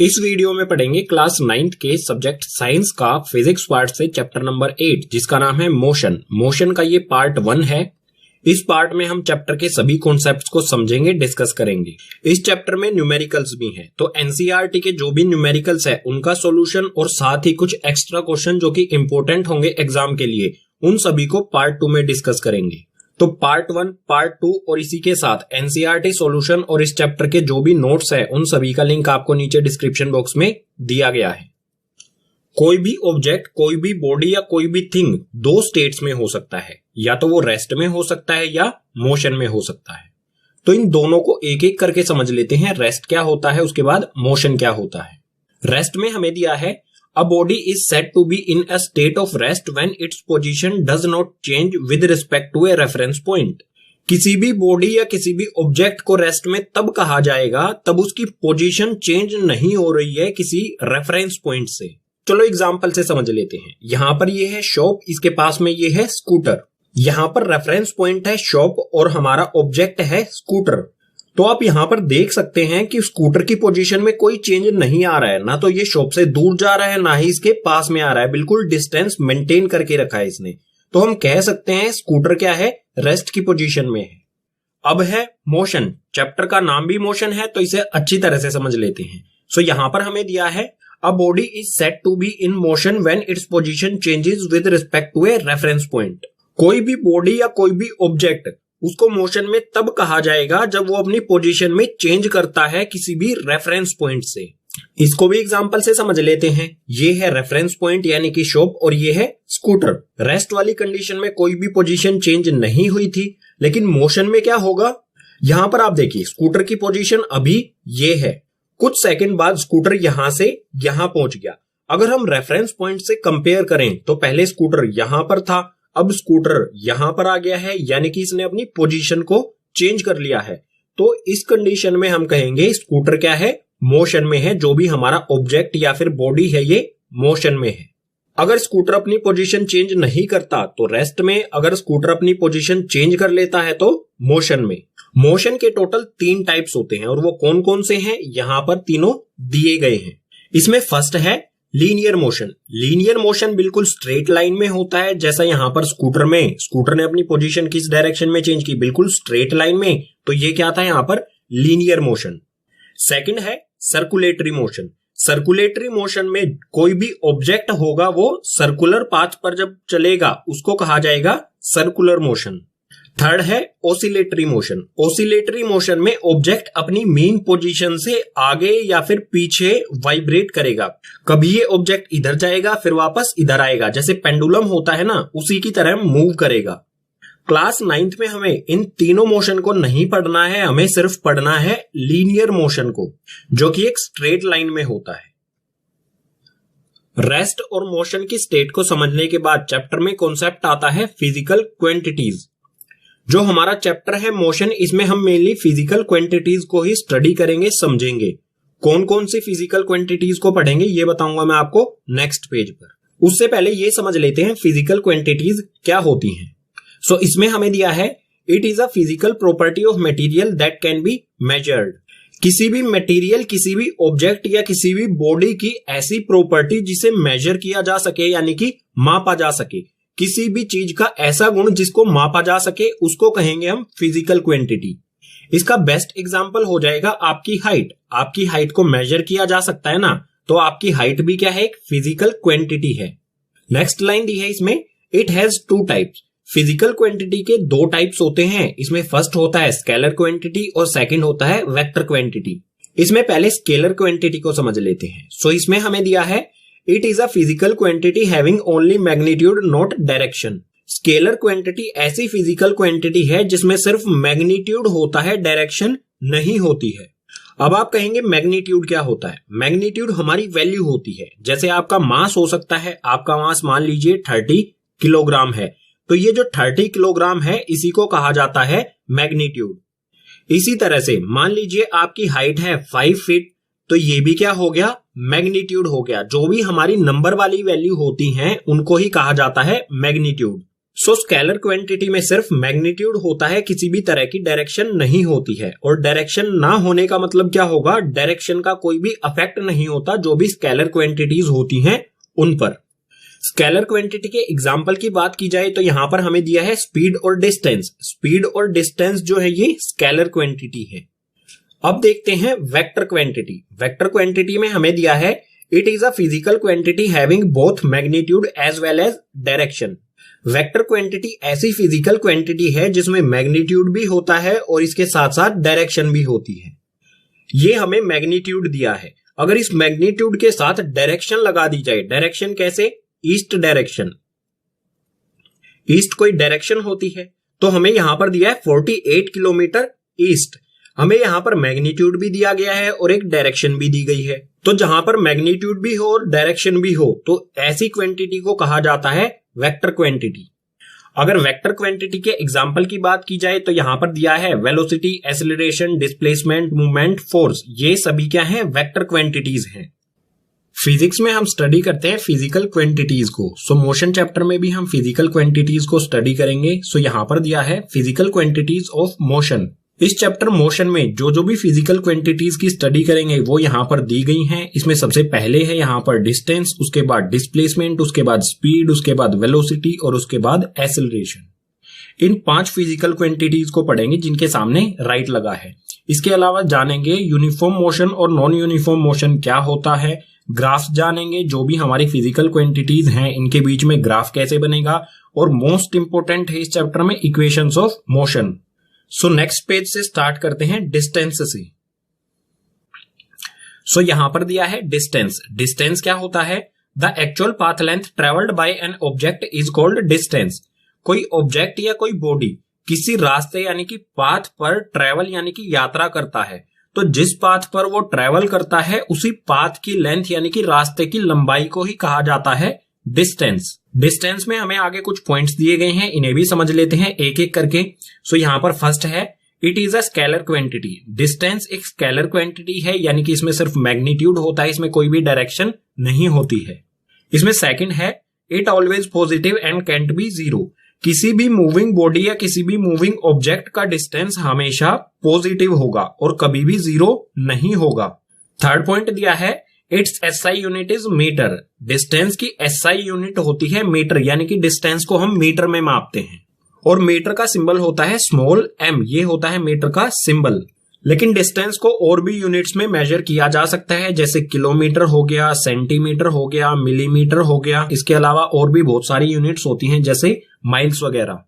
इस वीडियो में पढ़ेंगे क्लास 9th के सब्जेक्ट साइंस का फिजिक्स पार्ट से चैप्टर नंबर 8 जिसका नाम है मोशन। मोशन का ये पार्ट 1 है। इस पार्ट में हम चैप्टर के सभी कॉन्सेप्ट्स को समझेंगे, डिस्कस करेंगे। इस चैप्टर में न्यूमेरिकल्स भी हैं, तो एनसीईआरटी के जो भी न्यूमेरिकल्स है उनका सॉल्यूशन और साथ ही कुछ एक्स्ट्रा क्वेश्चन जो कि इंपॉर्टेंट होंगे एग्जाम के लिए, उन सभी को पार्ट 2 में डिस्कस करेंगे। तो पार्ट 1, पार्ट 2 और इसी के साथ एनसीईआरटी सॉल्यूशन और इस चैप्टर के जो भी नोट्स है उन सभी का लिंक आपको नीचे डिस्क्रिप्शन बॉक्स में दिया गया है। कोई भी ऑब्जेक्ट, कोई भी बॉडी या कोई भी थिंग दो स्टेट्स में हो सकता है, या तो वो रेस्ट में हो सकता है या मोशन में हो सकता है। तो इन दोनों को एक एक करके समझ लेते हैं। रेस्ट क्या होता है, उसके बाद मोशन क्या होता है। रेस्ट में हमें दिया है A body is said to be in a state of rest when its position does not change with respect to a reference point। किसी भी बॉडी या किसी भी ऑब्जेक्ट को रेस्ट में तब कहा जाएगा तब उसकी पोजीशन चेंज नहीं हो रही है किसी रेफरेंस पॉइंट से। चलो एग्जांपल से समझ लेते हैं। यहां पर ये है शॉप, इसके पास में ये है स्कूटर। यहां पर रेफरेंस पॉइंट है शॉप और हमारा ऑब्जेक्ट है स्कूटर। तो आप यहां पर देख सकते हैं कि स्कूटर की पोजीशन में कोई चेंज नहीं आ रहा है, ना तो ये शॉप से दूर जा रहा है ना ही इसके पास में आ रहा है, बिल्कुल डिस्टेंस मेंटेन करके रखा है इसने। तो हम कह सकते हैं स्कूटर क्या है, रेस्ट की पोजीशन में है। अब है मोशन। चैप्टर का नाम भी मोशन है तो इसे अच्छी तरह से समझ लेते हैं। सो यहां पर हमें दिया है a body is said to be in motion when its position changes with respect to a reference point. कोई भी बॉडी या कोई भी ऑब्जेक्ट उसको मोशन में तब कहा जाएगा जब वो अपनी पोजीशन में चेंज करता है किसी भी रेफरेंस पॉइंट से। इसको भी एग्जांपल से समझ लेते हैं। ये है रेफरेंस पॉइंट यानी कि शॉप और ये है स्कूटर। रेस्ट वाली कंडीशन में कोई भी पोजीशन चेंज नहीं हुई थी, लेकिन मोशन में क्या होगा, यहां पर आप देखिए स्कूटर की पोजीशन अभी ये है, कुछ सेकंड बाद स्कूटर यहां से यहां पहुंच गया। अगर हम रेफरेंस पॉइंट से कंपेयर करें तो पहले स्कूटर यहां पर था, अब स्कूटर यहां पर आ गया है, यानी कि इसने अपनी पोजीशन को चेंज कर लिया है। तो इस कंडीशन में हम कहेंगे स्कूटर क्या है, मोशन में है। जो भी हमारा ऑब्जेक्ट या फिर बॉडी है ये मोशन में है। अगर स्कूटर अपनी पोजीशन चेंज नहीं करता तो रेस्ट में, अगर स्कूटर अपनी पोजीशन चेंज कर लेता है तो मोशन में। मोशन के टोटल 3 टाइप्स होते हैं और वो कौन कौन से हैं यहां पर तीनों दिए गए हैं। इसमें फर्स्ट है लीनियर मोशन। लीनियर मोशन बिल्कुल स्ट्रेट लाइन में होता है, जैसा यहां पर स्कूटर ने अपनी पोजीशन किस डायरेक्शन में चेंज की, बिल्कुल स्ट्रेट लाइन में। तो ये क्या था यहां पर लीनियर मोशन। सेकंड है सर्कुलेटरी मोशन। सर्कुलेटरी मोशन में कोई भी ऑब्जेक्ट होगा वो सर्कुलर पाथ पर जब चलेगा उसको कहा जाएगा सर्कुलर मोशन। थर्ड है ऑसिलेटरी मोशन। ऑसिलेटरी मोशन में ऑब्जेक्ट अपनी मेन पोजीशन से आगे या फिर पीछे वाइब्रेट करेगा। कभी ये ऑब्जेक्ट इधर जाएगा फिर वापस इधर आएगा, जैसे पेंडुलम होता है ना, उसी की तरह मूव करेगा। क्लास 9th में हमें इन तीनों मोशन को नहीं पढ़ना है, हमें सिर्फ पढ़ना है लीनियर मोशन को, जो कि एक स्ट्रेट लाइन में होता है। रेस्ट और मोशन की स्टेट को समझने के बाद चैप्टर में कॉन्सेप्ट आता है फिजिकल क्वांटिटीज। जो हमारा चैप्टर है मोशन, इसमें हम मेनली फिजिकल क्वांटिटीज को ही स्टडी करेंगे, समझेंगे। कौन कौन सी फिजिकल क्वांटिटीज को पढ़ेंगे ये बताऊंगा मैं आपको नेक्स्ट पेज पर। उससे पहले ये समझ लेते हैं फिजिकल क्वांटिटीज क्या होती हैं। सो इसमें हमें दिया है it is a physical property of material that can be measured. किसी भी मटेरियल, किसी भी ऑब्जेक्ट या किसी भी बॉडी की ऐसी प्रॉपर्टी जिसे मेजर किया जा सके यानी कि मापा जा सके। किसी भी चीज का ऐसा गुण जिसको मापा जा सके उसको कहेंगे हम फिजिकल क्वांटिटी। इसका बेस्ट एग्जांपल हो जाएगा आपकी हाइट। आपकी हाइट को मेजर किया जा सकता है ना, तो आपकी हाइट भी क्या है, एक फिजिकल क्वांटिटी है। नेक्स्ट लाइन दी है इसमें, it has 2 types. Physical quantity के 2 टाइप्स होते हैं। इसमें फर्स्ट होता है स्केलर क्वांटिटी और सेकंड होता है वेक्टर क्वांटिटी। इसमें पहले स्केलर क्वांटिटी को समझ लेते हैं। सो इसमें हमें दिया है it is a physical quantity having only magnitude not direction. Scalar quantity ऐसी फिजिकल क्वांटिटी है जिसमें सिर्फ मैग्नीट्यूड होता है, डायरेक्शन नहीं होती है। अब आप कहेंगे मैग्नीट्यूड क्या होता है। मैग्नीट्यूड हमारी वैल्यू होती है। जैसे आपका मास हो सकता है, आपका मास मान लीजिए 30 किलोग्राम है, तो ये जो 30 किलोग्राम है इसी को कहा जाता है मैग्नीट्यूड। इसी तरह से मान लीजिए आपकी हाइट है 5 फीट, तो ये भी क्या हो गया, मैग्नीट्यूड हो गया। जो भी हमारी नंबर वाली वैल्यू होती हैं उनको ही कहा जाता है मैग्नीट्यूड। सो स्केलर क्वांटिटी में सिर्फ मैग्नीट्यूड होता है, किसी भी तरह की डायरेक्शन नहीं होती है। और डायरेक्शन ना होने का मतलब क्या होगा, डायरेक्शन का कोई भी अफेक्ट नहीं होता जो भी स्केलर क्वांटिटीज होती हैं उन पर। स्केलर क्वांटिटी के एग्जांपल की बात की जाए तो यहां पर हमें दिया है स्पीड और डिस्टेंस। स्पीड और डिस्टेंस जो है ये स्केलर क्वांटिटी है। अब देखते हैं वेक्टर क्वांटिटी। वेक्टर क्वांटिटी में हमें दिया है it is a physical quantity having both magnitude as well as direction. Vector quantity ऐसी फिजिकल क्वांटिटी है जिसमें मैग्नीट्यूड भी होता है और इसके साथ साथ डायरेक्शन भी होती है। ये हमें मैग्नीट्यूड दिया है। अगर इस मैग्नीट्यूड के साथ डायरेक्शन लगा दी जाए, डायरेक्शन कैसे, ईस्ट डायरेक्शन, ईस्ट कोई डायरेक्शन होती है, तो हमें यहां पर दिया है 48 किलोमीटर ईस्ट। हमें यहां पर मैग्नीट्यूड भी दिया गया है और एक डायरेक्शन भी दी गई है। तो जहां पर मैग्नीट्यूड भी हो और डायरेक्शन भी हो तो ऐसी क्वांटिटी को कहा जाता है वेक्टर क्वांटिटी। अगर वेक्टर क्वांटिटी के एग्जांपल की बात की जाए तो यहां पर दिया है velocity, acceleration, displacement, movement, force. ये सभी क्या है, वेक्टर क्वांटिटीज हैं। फिजिक्स में हम स्टडी करते हैं फिजिकल क्वांटिटीज को। सो मोशन चैप्टर में भी हम फिजिकल क्वांटिटीज को स्टडी करेंगे। सो यहां पर दिया है फिजिकल क्वांटिटीज ऑफ मोशन। इस चैप्टर मोशन में जो भी फिजिकल क्वांटिटीज की स्टडी करेंगे वो यहां पर दी गई हैं। इसमें सबसे पहले है यहां पर डिस्टेंस, उसके बाद डिस्प्लेसमेंट, उसके बाद स्पीड, उसके बाद वेलोसिटी और उसके बाद एक्सेलरेशन। इन 5 फिजिकल क्वांटिटीज को पढ़ेंगे जिनके सामने राइट लगा है। इसके अलावा जानेंगे यूनिफॉर्म मोशन और नॉन यूनिफॉर्म मोशन क्या होता है, ग्राफ जानेंगे, जो भी हमारी फिजिकल क्वांटिटीज हैं इनके बीच में ग्राफ कैसे बनेगा, और मोस्ट इंपोर्टेंट है इस चैप्टर में equations of motion. So next page से स्टार्ट करते हैं डिस्टेंस से। सो यहां पर दिया है डिस्टेंस। डिस्टेंस क्या होता है, the actual path length travelled by an object is called distance. कोई ऑब्जेक्ट या कोई बॉडी किसी रास्ते यानी कि पाथ पर ट्रेवल यानी कि यात्रा करता है, तो जिस पाथ पर वो ट्रेवल करता है उसी पाथ की लेंथ यानी कि रास्ते की लंबाई को ही कहा जाता है डिस्टेंस। डिस्टेंस में हमें आगे कुछ पॉइंट्स दिए गए हैं, इन्हें भी समझ लेते हैं एक एक करके। सो यहां पर फर्स्ट है it is a scalar quantity. Distance एक स्केलर क्वांटिटी है, यानी कि इसमें सिर्फ मैग्नीट्यूड होता है, इसमें कोई भी डायरेक्शन नहीं होती है। इसमें सेकंड है it always positive and cantt B zero. किसी भी मूविंग बॉडी या किसी भी मूविंग ऑब्जेक्ट का डिस्टेंस हमेशा पॉजिटिव होगा और कभी भी जीरो नहीं होगा। थर्ड पॉइंट दिया है its SI unit is metre. Distance की एसआई यूनिट होती है मीटर, यानी कि डिस्टेंस को हम मीटर में मापते हैं और मीटर का सिंबल होता है स्मॉल m। ये होता है मीटर का सिंबल। लेकिन डिस्टेंस को और भी यूनिट्स में मेजर किया जा सकता है, जैसे किलोमीटर हो गया, सेंटीमीटर हो गया, मिलीमीटर हो गया। इसके अलावा और भी बहुत सारी यूनिट्स होती हैं जैसे माइल्स वगैरह।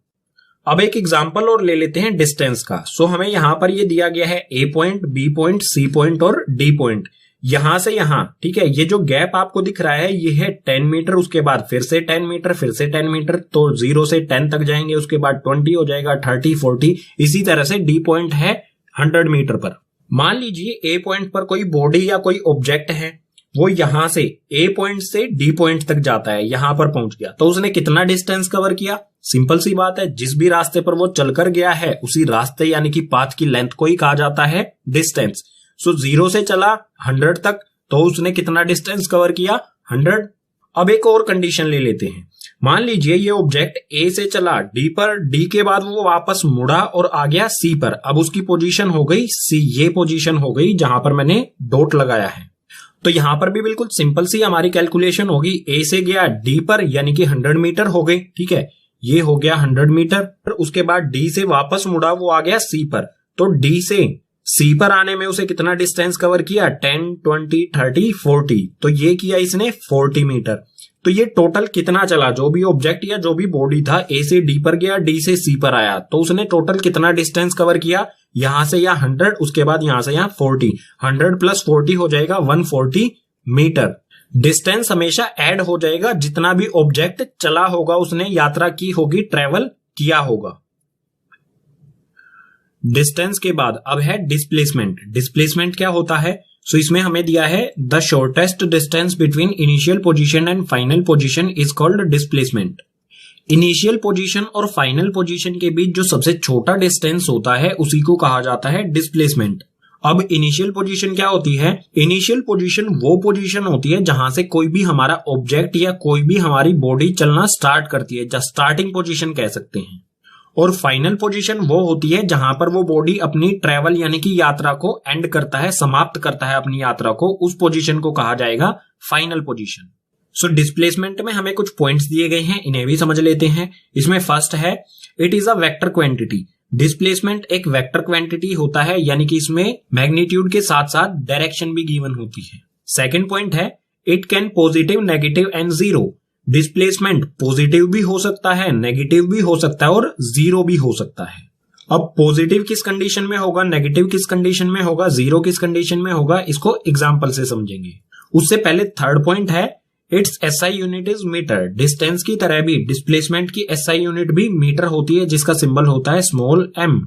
अब एक एग्जांपल और ले लेते हैं डिस्टेंस का। सो हमें यहां पर ये दिया गया है A point, B point, C point और D पॉइंट। यहां से यहां, ठीक है, ये जो गैप आपको दिख रहा है ये है 10 मीटर, उसके बाद फिर से 10 मीटर, फिर से 10 मीटर, तो 0 से 10 तक जाएंगे, उसके बाद 20 हो जाएगा, 30, 40। इसी तरह से D पॉइंट है 100 मीटर पर। मान लीजिए A पॉइंट पर कोई बॉडी या कोई ऑब्जेक्ट है, वो यहां से A पॉइंट से D पॉइंट तक जाता है, यहां पर पहुंच गया, तो उसने कितना डिस्टेंस कवर किया? सिंपल सी बात है, जिस भी रास्ते पर वो चलकर गया है उसी रास्ते यानी कि पाथ की लेंथ को ही कहा जाता है डिस्टेंस। सो 0 से चला 100 तक, तो उसने कितना डिस्टेंस कवर किया? 100। अब एक और कंडीशन ले लेते हैं। मान लीजिए ये ऑब्जेक्ट A से चला D पर, D के बाद वो वापस मुड़ा और आ गया C पर। अब उसकी पोजीशन हो गई C, ये पोजीशन हो गई जहां पर मैंने डॉट लगाया है। तो यहां पर भी बिल्कुल सिंपल सी हमारी कैलकुलेशन होगी। A से गया D पर यानी कि 100 मीटर हो गई, ठीक है, ये हो गया 100 मीटर। उसके बाद D से वापस मुड़ा, वो आ गया C पर, तो D से C पर आने में उसे कितना डिस्टेंस कवर किया? 10, 20, 30, 40। तो ये किया इसने 40 मीटर। तो ये टोटल कितना चला? जो भी ऑब्जेक्ट या जो भी बॉडी था A से D पर गया, D से C पर आया, तो उसने टोटल कितना डिस्टेंस कवर किया? यहां से यहाँ 100, उसके बाद यहां से यहाँ 40। 100 प्लस 40 हो जाएगा 140 मीटर। डिस्टेंस हमेशा ऐड हो जाएगा, जितना भी ऑब्जेक्ट चला होगा, उसने यात्रा की होगी, ट्रेवल किया होगा। डिस्टेंस के बाद अब है डिस्प्लेसमेंट। डिस्प्लेसमेंट क्या होता है? सो इसमें हमें दिया है the shortest distance between initial position and final position is called displacement. Initial position और फाइनल पोजीशन के बीच जो सबसे छोटा डिस्टेंस होता है उसी को कहा जाता है डिस्प्लेसमेंट। अब इनिशियल पोजीशन क्या होती है? इनिशियल पोजीशन वो पोजीशन होती है जहां से कोई भी हमारा ऑब्जेक्ट या कोई भी हमारी बॉडी चलना स्टार्ट करती है, स्टार्टिंग पोजीशन कह सकते हैं। और फाइनल पोजीशन वो होती है जहां पर वो बॉडी अपनी ट्रेवल यानी कि यात्रा को एंड करता है, समाप्त करता है अपनी यात्रा को, उस पोजीशन को कहा जाएगा फाइनल पोजीशन। सो डिस्प्लेसमेंट में हमें कुछ पॉइंट्स दिए गए हैं, इन्हें भी समझ लेते हैं। इसमें फर्स्ट है it is a vector quantity. Displacement एक वेक्टर क्वांटिटी होता है, यानी कि इसमें मैग्नीट्यूड के साथ साथ डायरेक्शन भी गिवन होती है। सेकंड पॉइंट है it can positive, negative and zero. Displacement positive भी हो सकता है, नेगेटिव भी हो सकता है और जीरो भी हो सकता है। अब पॉजिटिव किस कंडीशन में होगा, नेगेटिव किस कंडीशन में होगा, जीरो किस कंडीशन में होगा, इसको एग्जाम्पल से समझेंगे। उससे पहले थर्ड पॉइंट है its SI unit is metre. Distance की तरह भी डिस्प्लेसमेंट की एसआई यूनिट भी मीटर होती है, जिसका सिंबल होता है स्मॉल एम।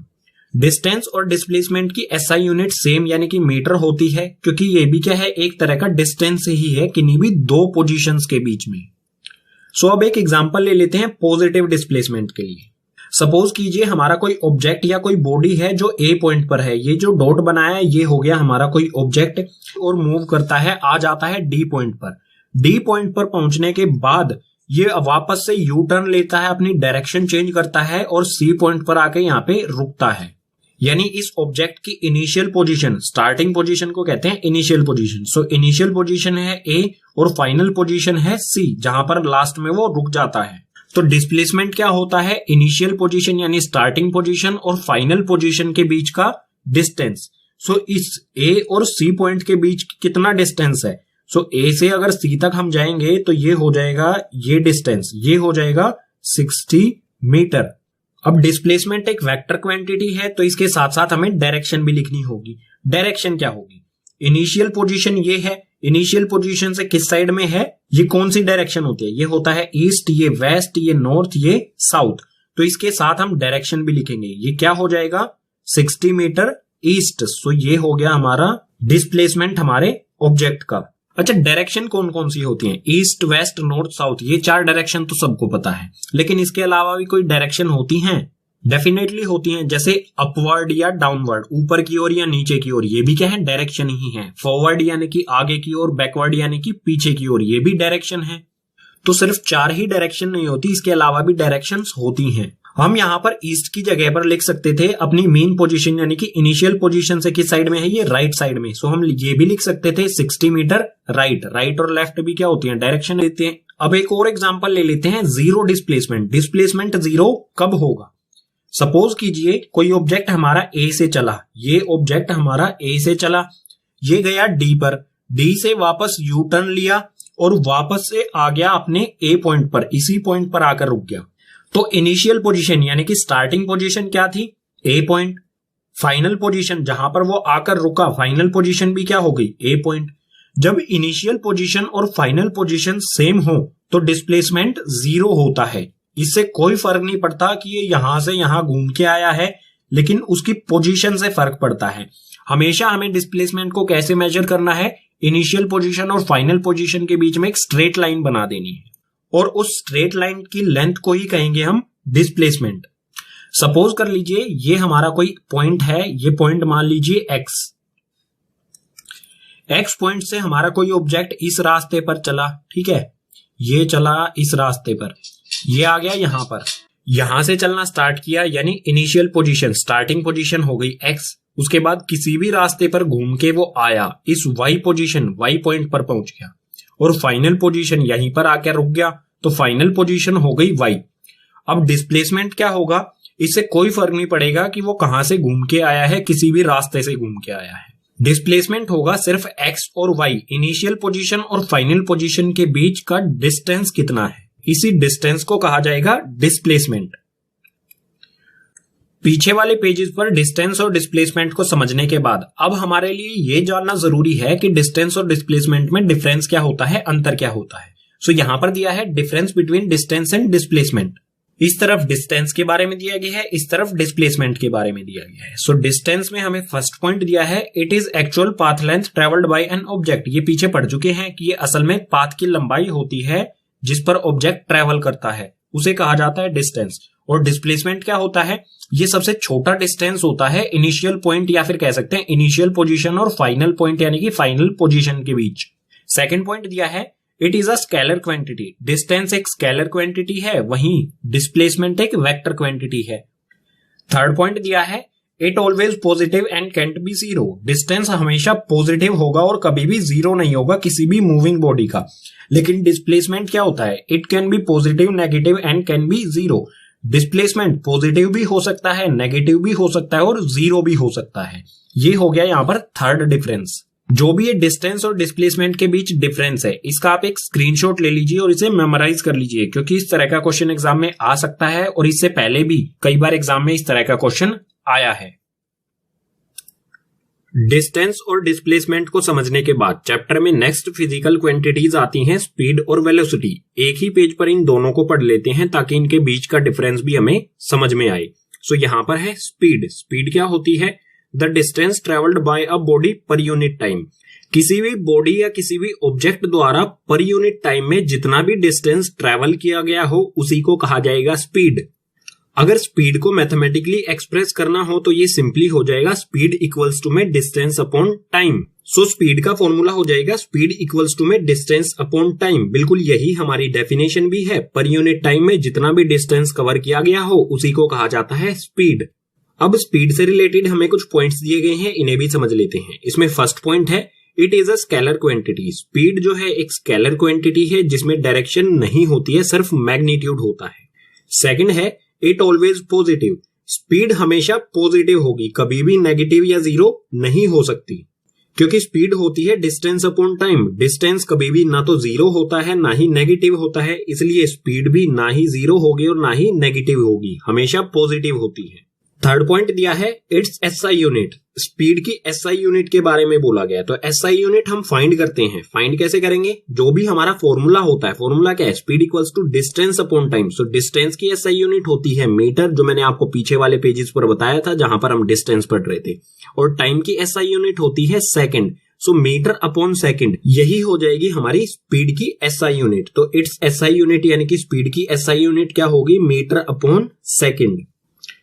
डिस्टेंस और डिस्प्लेसमेंट की एसआई यूनिट सेम यानी कि मीटर होती है, क्योंकि ये भी क्या है, एक तरह का डिस्टेंस ही है किन्हीं भी दो पोजीशंस के बीच में। सो अब एक एग्जांपल ले लेते हैं पॉजिटिव डिस्प्लेसमेंट के लिए। सपोज कीजिए हमारा कोई ऑब्जेक्ट या कोई बॉडी है जो ए पॉइंट पर है, ये जो डॉट बनाया है ये हो गया हमारा कोई ऑब्जेक्ट, और मूव करता है, आ जाता है डी पॉइंट पर। डी पॉइंट पर पहुंचने के बाद ये वापस से यू टर्न लेता है, अपनी डायरेक्शन चेंज करता है और सी पॉइंट पर आके यहाँ पे रुकता है। यानी इस ऑब्जेक्ट की इनिशियल पोजीशन, स्टार्टिंग पोजीशन को कहते हैं initial position. So initial position है ए और फाइनल पोजीशन है सी, जहां पर लास्ट में वो रुक जाता है। तो डिस्प्लेसमेंट क्या होता है, इनिशियल पोजीशन यानी स्टार्टिंग पोजीशन और फाइनल पोजीशन के बीच का डिस्टेंस। सो इस ए और सी पॉइंट के बीच कितना डिस्टेंस है, सो ए से अगर सी तक हम जाएंगे तो ये हो जाएगा, ये डिस्टेंस ये हो जाएगा 60 मीटर। अब डिस्प्लेसमेंट एक वेक्टर क्वांटिटी है, तो इसके साथ साथ हमें डायरेक्शन भी लिखनी होगी। डायरेक्शन क्या होगी, इनिशियल पोजीशन ये है, इनिशियल पोजीशन से किस साइड में है, ये कौन सी डायरेक्शन होती है, ये होता है ईस्ट, ये वेस्ट, ये नॉर्थ, ये साउथ। तो इसके साथ हम डायरेक्शन भी लिखेंगे, ये क्या हो जाएगा 60 मीटर ईस्ट। सो ये हो गया हमारा डिस्प्लेसमेंट हमारे ऑब्जेक्ट का। अच्छा, डायरेक्शन कौन कौन सी होती हैं, ईस्ट, वेस्ट, नॉर्थ, साउथ, ये चार डायरेक्शन तो सबको पता है, लेकिन इसके अलावा भी कोई डायरेक्शन होती हैं? डेफिनेटली होती हैं, जैसे अपवर्ड या डाउनवर्ड, ऊपर की ओर या नीचे की ओर, ये भी क्या है, डायरेक्शन ही है। फॉरवर्ड यानी कि आगे की ओर, बैकवर्ड यानी कि पीछे की ओर, ये भी डायरेक्शन है। तो सिर्फ चार ही डायरेक्शन नहीं होती, इसके अलावा भी डायरेक्शंस होती हैं। हम यहाँ पर ईस्ट की जगह पर लिख सकते थे अपनी मेन पोजीशन, यानी कि इनिशियल पोजीशन से किस साइड में है, ये राइट साइड में। सो हम ये भी लिख सकते थे 60 मीटर राइट। राइट और लेफ्ट भी क्या होती हैं, डायरेक्शन देते हैं। अब एक और एग्जांपल ले लेते हैं, जीरो डिस्प्लेसमेंट। डिस्प्लेसमेंट जीरो कब होगा, सपोज कीजिए कोई ऑब्जेक्ट हमारा ए से चला, ये ऑब्जेक्ट हमारा ए से चला, ये गया डी पर, डी से वापस यू टर्न लिया और वापस से आ गया अपने ए पॉइंट पर, इसी पॉइंट पर आकर रुक गया। तो इनिशियल पोजीशन यानी कि स्टार्टिंग पोजीशन क्या थी, ए पॉइंट। फाइनल पोजीशन जहां पर वो आकर रुका, फाइनल पोजीशन भी क्या हो गई, ए पॉइंट। जब इनिशियल पोजीशन और फाइनल पोजीशन सेम हो तो डिस्प्लेसमेंट जीरो होता है। इससे कोई फर्क नहीं पड़ता कि ये यहां से यहां घूम के आया है, लेकिन उसकी पोजीशन से फर्क पड़ता है। हमेशा हमें डिस्प्लेसमेंट को कैसे मेजर करना है, इनिशियल पोजीशन और फाइनल पोजीशन के बीच में एक स्ट्रेट लाइन बना देनी है, और उस स्ट्रेट लाइन की लेंथ को ही कहेंगे हम डिस्प्लेसमेंट। सपोज कर लीजिए ये हमारा कोई पॉइंट है, ये पॉइंट मान लीजिए एक्स। एक्स पॉइंट से हमारा कोई ऑब्जेक्ट इस रास्ते पर चला, ठीक है, ये चला इस रास्ते पर, ये आ गया यहां पर, यहां से चलना स्टार्ट किया, यानी इनिशियल पोजीशन, स्टार्टिंग पोजीशन हो गई एक्स। उसके बाद किसी भी रास्ते पर घूम के वो आया, इस वाई पोजीशन, वाई पॉइंट पर पहुंच गया, और फाइनल पोजीशन यहीं पर आकर रुक गया, तो फाइनल पोजीशन हो गई वाई। अब डिस्प्लेसमेंट क्या होगा, इससे कोई फर्क नहीं पड़ेगा कि वो कहां से घूम के आया है, किसी भी रास्ते से घूम के आया है। डिस्प्लेसमेंट होगा सिर्फ एक्स और वाई, इनिशियल पोजीशन और फाइनल पोजीशन के बीच का डिस्टेंस कितना है, इसी डिस्टेंस को कहा जाएगा डिस्प्लेसमेंट। पीछे वाले पेजेस पर डिस्टेंस और डिस्प्लेसमेंट को समझने के बाद अब हमारे लिए ये जानना जरूरी है कि डिस्टेंस और डिस्प्लेसमेंट में डिफरेंस क्या होता है, अंतर क्या होता है। सो यहां पर दिया है difference between distance and displacement. इस तरफ डिस्टेंस के बारे में दिया गया है, इस तरफ डिस्प्लेसमेंट के बारे में दिया गया है। सो डिस्टेंस में हमें फर्स्ट पॉइंट दिया है, it is actual path length travelled by an object. ये पीछे पढ़ चुके हैं कि ये असल में पाथ की लंबाई होती है जिस पर ऑब्जेक्ट ट्रेवल करता है, उसे कहा जाता है डिस्टेंस। और डिस्प्लेसमेंट क्या होता है, ये सबसे छोटा डिस्टेंस होता है इनिशियल पॉइंट या फिर कह सकते हैं इनिशियल पोजीशन और फाइनल पॉइंट यानी कि फाइनल पोजीशन के बीच। सेकंड पॉइंट दिया है it is a scalar quantity, distance एक स्केलर क्वांटिटी है, वहीं डिस्प्लेसमेंट एक वेक्टर क्वांटिटी है। थर्ड पॉइंट दिया है it always positive and cantt B zero, distance हमेशा पॉजिटिव होगा और कभी भी जीरो नहीं होगा किसी भी मूविंग बॉडी का। लेकिन डिस्प्लेसमेंट क्या होता है, it can be positive negative and can be zero, displacement positive भी हो सकता है, नेगेटिव भी हो सकता है और जीरो भी हो सकता है। ये हो गया यहां पर थर्ड डिफरेंस। जो भी ये डिस्टेंस और डिस्प्लेसमेंट के बीच डिफरेंस है, इसका आप एक स्क्रीनशॉट ले लीजिए और इसे मेमोराइज कर लीजिए, क्योंकि इस तरह का क्वेश्चन एग्जाम में आ सकता है और इससे पहले भी कई बार एग्जाम में इस तरह का क्वेश्चन आया है। डिस्टेंस और डिस्प्लेसमेंट को समझने के बाद चैप्टर में नेक्स्ट फिजिकल क्वांटिटीज आती हैं, स्पीड और वेलोसिटी। एक ही पेज पर इन दोनों को पढ़ लेते हैं ताकि इनके बीच का डिफरेंस भी हमें समझ में आए। सो यहां पर है स्पीड। स्पीड क्या होती है, the distance travelled by a body per unit time, किसी भी बॉडी या किसी भी ऑब्जेक्ट द्वारा पर यूनिट टाइम में जितना भी डिस्टेंस ट्रेवल किया गया हो उसी को कहा जाएगा स्पीड। अगर स्पीड को मैथमेटिकली एक्सप्रेस करना हो तो ये सिंपली हो जाएगा स्पीड इक्वल्स टू में distance upon time. So speed का फॉर्मूला हो जाएगा स्पीड इक्वल्स टू में डिस्टेंस अपॉन टाइम। बिल्कुल यही हमारी डेफिनेशन भी है, पर यूनिट टाइम में जितना भी डिस्टेंस कवर किया गया हो उसी को कहा जाता है स्पीड। अब स्पीड से रिलेटेड हमें कुछ पॉइंट्स दिए गए हैं, इन्हें भी समझ लेते हैं। इसमें फर्स्ट पॉइंट है it is a scalar quantity. Speed जो है एक स्केलर क्वांटिटी है जिसमें डायरेक्शन नहीं होती है, सिर्फ मैग्नीट्यूड होता है। सेकंड है इट ऑलवेज पॉजिटिव, स्पीड हमेशा पॉजिटिव होगी, कभी भी नेगेटिव या जीरो नहीं हो सकती, क्योंकि स्पीड होती है डिस्टेंस अपॉन टाइम। डिस्टेंस कभी भी ना तो जीरो होता है ना ही नेगेटिव होता है, इसलिए स्पीड भी ना ही जीरो होगी और ना ही नेगेटिव होगी, हमेशा पॉजिटिव होती है। थर्ड पॉइंट दिया है इट्स एसआई यूनिट। स्पीड की एसआई यूनिट के बारे में बोला गया, तो एसआई यूनिट हम फाइंड करते हैं। फाइंड कैसे करेंगे, जो भी हमारा फॉर्मूला होता है, फॉर्मूला क्या है, speed equals to distance upon time. So distance की एसआई यूनिट होती है मीटर, जो मैंने आपको पीछे वाले पेजेस पर बताया था जहां पर हम डिस्टेंस पढ़ रहे थे, और टाइम की एसआई यूनिट होती है सेकंड। सो मीटर अपॉन सेकंड, यही हो जाएगी हमारी स्पीड की एसआई यूनिट। तो इट्स एसआई यूनिट यानी कि स्पीड की एसआई यूनिट क्या होगी, मीटर अपॉन सेकंड।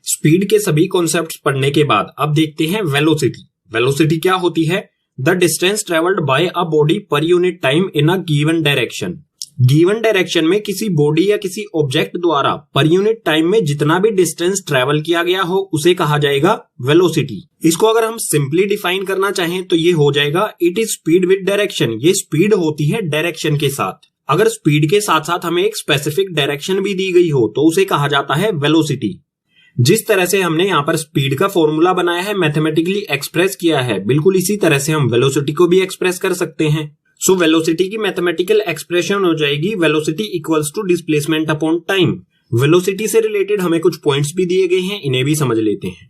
स्पीड के सभी कॉन्सेप्ट्स पढ़ने के बाद अब देखते हैं वेलोसिटी। वेलोसिटी क्या होती है, the distance travelled by a body per unit time in a given direction. Given direction में किसी बॉडी या किसी ऑब्जेक्ट द्वारा पर यूनिट टाइम में जितना भी डिस्टेंस ट्रेवल किया गया हो उसे कहा जाएगा वेलोसिटी। इसको अगर हम सिंपली डिफाइन करना चाहें तो ये हो जाएगा it is speed with direction. ये स्पीड होती है डायरेक्शन के साथ। अगर स्पीड के साथ साथ हमें एक स्पेसिफिक डायरेक्शन भी दी गई हो तो उसे कहा जाता है वेलोसिटी। जिस तरह से हमने यहाँ पर स्पीड का फॉर्मूला बनाया है, मैथमेटिकली एक्सप्रेस किया है, बिल्कुल इसी तरह से हम वेलोसिटी को भी एक्सप्रेस कर सकते हैं। सो वेलोसिटी की मैथमेटिकल एक्सप्रेशन हो जाएगी velocity equals to displacement upon time. Velocity से रिलेटेड हमें कुछ पॉइंट्स भी दिए गए हैं, इन्हें भी समझ लेते हैं।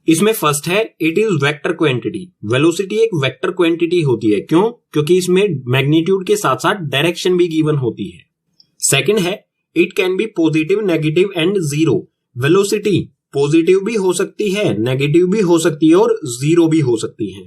इसमें फर्स्ट है it is vector quantity. Velocity एक वेक्टर क्वांटिटी होती है, क्यों, क्योंकि इसमें मैग्नीट्यूड के साथ साथ डायरेक्शन भी गिवन होती है। सेकंड है it can be positive, negative and zero. Velocity positive भी हो सकती है, नेगेटिव भी हो सकती है और जीरो भी हो सकती है।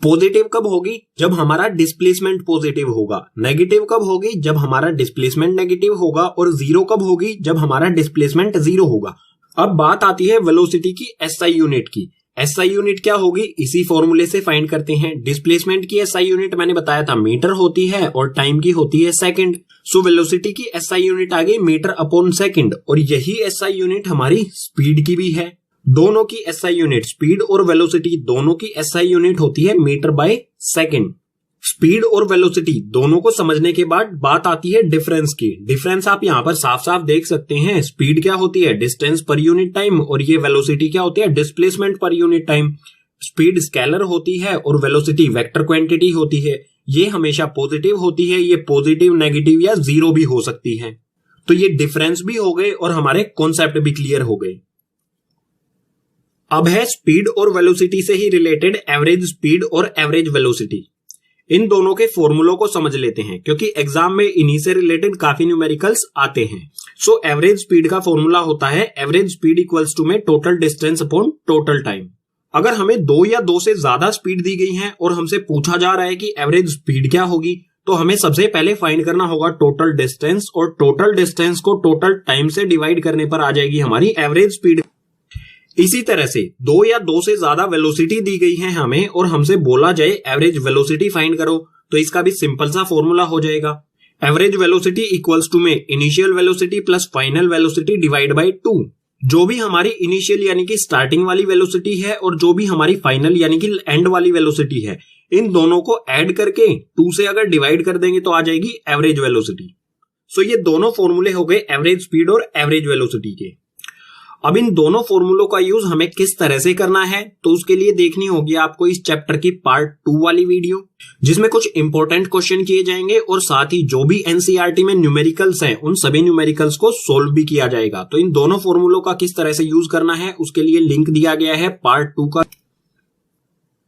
पॉजिटिव कब होगी, जब हमारा डिस्प्लेसमेंट पॉजिटिव होगा। नेगेटिव कब होगी, जब हमारा डिस्प्लेसमेंट नेगेटिव होगा। और जीरो कब होगी, जब हमारा डिस्प्लेसमेंट जीरो होगा। अब बात आती है वेलोसिटी की एसआई यूनिट की। एसआई यूनिट क्या होगी, इसी फॉर्मूले से फाइंड करते हैं। डिस्प्लेसमेंट की एसआई यूनिट मैंने बताया था मीटर होती है और टाइम की होती है सेकंड। सो वेलोसिटी की एसआई यूनिट आ गई मीटर अपॉन सेकंड, और यही एसआई यूनिट हमारी स्पीड की भी है। दोनों की एसआई यूनिट, स्पीड और वेलोसिटी दोनों की एसआई यूनिट होती है मीटर बाय सेकंड। स्पीड और वेलोसिटी दोनों को समझने के बाद बात आती है डिफरेंस की। डिफरेंस आप यहाँ पर साफ साफ देख सकते हैं। स्पीड क्या होती है, डिस्टेंस पर यूनिट टाइम, और ये वेलोसिटी क्या होती है, displacement per unit time. Speed scalar होती है और वेलोसिटी वेक्टर क्वांटिटी होती है। ये हमेशा पॉजिटिव होती है, ये पॉजिटिव, नेगेटिव या जीरो भी हो सकती है। तो ये डिफरेंस भी हो गए और हमारे कॉन्सेप्ट भी क्लियर हो गए। अब है स्पीड और वेलोसिटी से ही रिलेटेड एवरेज स्पीड और एवरेज वेलोसिटी। इन दोनों के फॉर्मूलों को समझ लेते हैं, क्योंकि एग्जाम में इन्हीं से रिलेटेड काफी न्यूमेरिकल्स आते हैं। सो एवरेज स्पीड का फॉर्मूला होता है एवरेज स्पीड इक्वल्स टू में total distance upon total time. अगर हमें 2 या 2 से ज्यादा स्पीड दी गई है और हमसे पूछा जा रहा है कि एवरेज स्पीड क्या होगी, तो हमें सबसे पहले फाइंड करना होगा टोटल डिस्टेंस, और टोटल डिस्टेंस को टोटल टाइम से डिवाइड करने पर आ जाएगी हमारी एवरेज स्पीड। इसी तरह से दो या दो से ज्यादा वेलोसिटी दी गई है हमें और हमसे बोला जाए एवरेज वेलोसिटी फाइंड करो, तो इसका भी सिंपल सा फॉर्मूला हो जाएगा। एवरेज वेलोसिटी इक्वल्स टू में initial velocity plus final velocity divide by 2। जो भी हमारी इनिशियल यानी कि स्टार्टिंग वाली वेलोसिटी है और जो भी हमारी फाइनल यानी कि एंड वाली वेलोसिटी है, इन दोनों को ऐड करके 2 से अगर डिवाइड कर देंगे तो आ जाएगी एवरेज वेलोसिटी। सो ये दोनों फॉर्मूले हो गए एवरेज स्पीड और एवरेज वेलोसिटी के। अब इन दोनों फॉर्मूलों का यूज हमें किस तरह से करना है, तो उसके लिए देखनी होगी आपको इस चैप्टर की पार्ट 2 वाली वीडियो, जिसमें कुछ इंपॉर्टेंट क्वेश्चन किए जाएंगे और साथ ही जो भी एनसीईआरटी में न्यूमेरिकल्स हैं उन सभी न्यूमेरिकल्स को सोल्व भी किया जाएगा। तो इन दोनों फॉर्मूलों का किस तरह से यूज करना है उसके लिए लिंक दिया गया है पार्ट 2 का।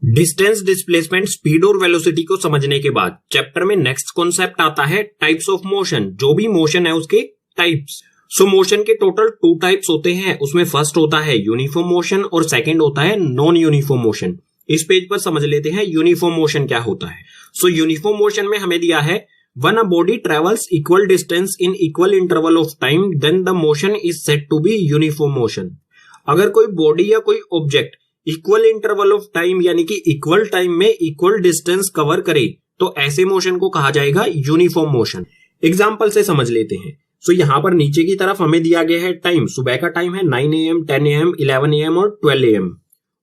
डिस्टेंस, डिस्प्लेसमेंट, स्पीड और वेलोसिटी को समझने के बाद चैप्टर में नेक्स्ट कॉन्सेप्ट आता है टाइप्स ऑफ मोशन। जो भी मोशन है उसके टाइप्स। सो मोशन के टोटल 2 टाइप्स होते हैं। उसमें फर्स्ट होता है यूनिफॉर्म मोशन और सेकंड होता है नॉन यूनिफॉर्म मोशन। इस पेज पर समझ लेते हैं यूनिफॉर्म मोशन क्या होता है। सो यूनिफॉर्म मोशन में हमें दिया है when a body travels equal distance in equal interval of time then the motion is said to be uniform motion. अगर कोई बॉडी या कोई object equal interval of time यानी कि इक्वल टाइम में इक्वल डिस्टेंस कवर करे तो ऐसे मोशन को कहा जाएगा यूनिफॉर्म मोशन। एग्जाम्पल से समझ लेते हैं। सो यहां पर नीचे की तरफ हमें दिया गया है टाइम, सुबह का टाइम है 9 AM, 10 AM, 11 AM और 12 AM।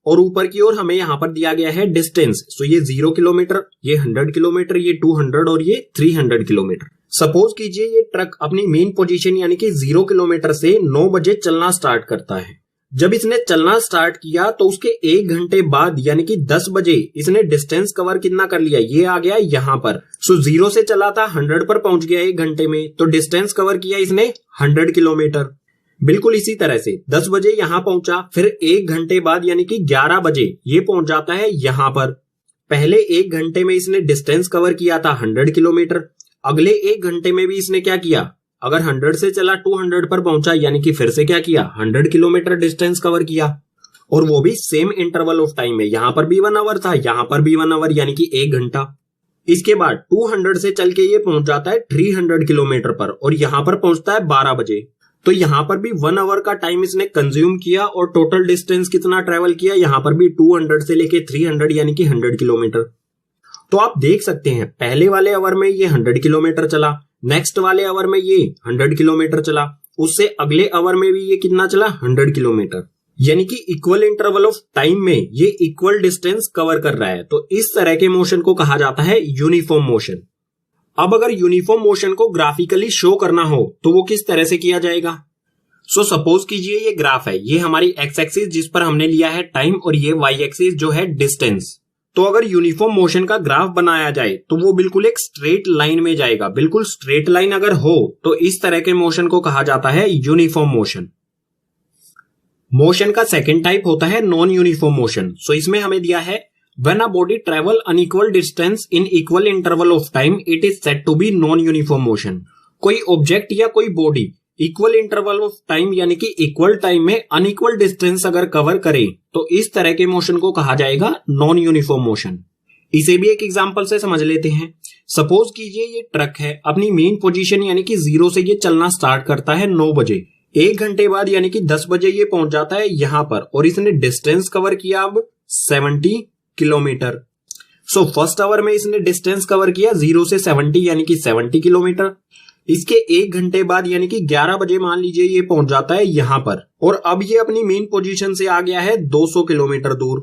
और ऊपर की ओर हमें यहां पर दिया गया है डिस्टेंस। सो ये 0 किलोमीटर, ये 100 किलोमीटर, ये 200 और ये 300 किलोमीटर। सपोज कीजिए ये ट्रक अपनी मेन पोजीशन यानी कि 0 किलोमीटर से 9 बजे चलना स्टार्ट करता है। जब इसने चलना स्टार्ट किया तो उसके 1 घंटे बाद यानी कि 10 बजे इसने डिस्टेंस कवर कितना कर लिया, ये आ गया यहां पर। सो 0 से चला था 100 पर पहुंच गया 1 घंटे में, तो डिस्टेंस कवर किया इसने 100 किलोमीटर। बिल्कुल इसी तरह से 10 बजे यहां पहुंचा, फिर 1 घंटे बाद यानी कि 11 बजे ये पहुंच जाता है यहां पर। पहले 1 घंटे में इसने डिस्टेंस कवर किया था 100 किलोमीटर। अगले 1 घंटे में भी इसने क्या किया, अगर 100 से चला 200 पर पहुंचा यानी कि फिर से क्या किया, 100 किलोमीटर डिस्टेंस कवर किया, और वो भी सेम इंटरवल ऑफ टाइम में। यहां पर भी 1 आवर था, यहां पर भी 1 आवर यानी कि 1 घंटा। इसके बाद 200 से चल के ये पहुंच जाता है 300 किलोमीटर पर और यहां पर पहुंचता है 12 बजे। तो यहां पर भी 1 आवर का टाइम इसने कंज्यूम किया और टोटल डिस्टेंस कितना ट्रेवल किया, यहां पर भी 200 से लेके 300 यानी कि 100 किलोमीटर। तो आप देख सकते हैं पहले वाले आवर में ये 100 किलोमीटर चला, नेक्स्ट वाले आवर में ये 100 किलोमीटर चला, उससे अगले आवर में भी ये कितना चला, 100 किलोमीटर। यानी कि इक्वल इंटरवल ऑफ टाइम में ये इक्वल डिस्टेंस कवर कर रहा है। तो इस तरह के मोशन को कहा जाता है यूनिफॉर्म मोशन। अब अगर यूनिफॉर्म मोशन को ग्राफिकली शो करना हो तो वो किस तरह से किया जाएगा। सो सपोज कीजिए ये ग्राफ है, ये हमारी एक्स एक्सिस जिस पर हमने लिया है टाइम और ये वाई एक्सिस जो है डिस्टेंस। तो अगर यूनिफॉर्म मोशन का ग्राफ बनाया जाए तो वो बिल्कुल एक स्ट्रेट लाइन में जाएगा। बिल्कुल स्ट्रेट लाइन अगर हो तो इस तरह के मोशन को कहा जाता है यूनिफॉर्म मोशन। मोशन का सेकंड टाइप होता है नॉन यूनिफॉर्म मोशन। सो इसमें हमें दिया है when a body travel unequal distance in equal interval of time it is said to be non uniform motion. कोई ऑब्जेक्ट या कोई body equal interval of time यानी कि इक्वल टाइम में अनइक्वल डिस्टेंस अगर कवर करे तो इस तरह के मोशन को कहा जाएगा नॉन यूनिफॉर्म मोशन। इसे भी एक एग्जांपल से समझ लेते हैं। सपोज कीजिए ये ट्रक है, अपनी मेन पोजीशन यानी कि 0 से ये चलना स्टार्ट करता है 9 बजे। 1 घंटे बाद यानी कि 10 बजे ये पहुंच जाता है यहां पर और इसने डिस्टेंस कवर किया अब 70 किलोमीटर। सो फर्स्ट आवर में इसने डिस्टेंस कवर किया 0 से 70 यानी कि 70 किलोमीटर। इसके 1 घंटे बाद यानी कि 11 बजे मान लीजिए ये पहुंच जाता है यहां पर और अब ये अपनी मेन पोजीशन से आ गया है 200 किलोमीटर दूर।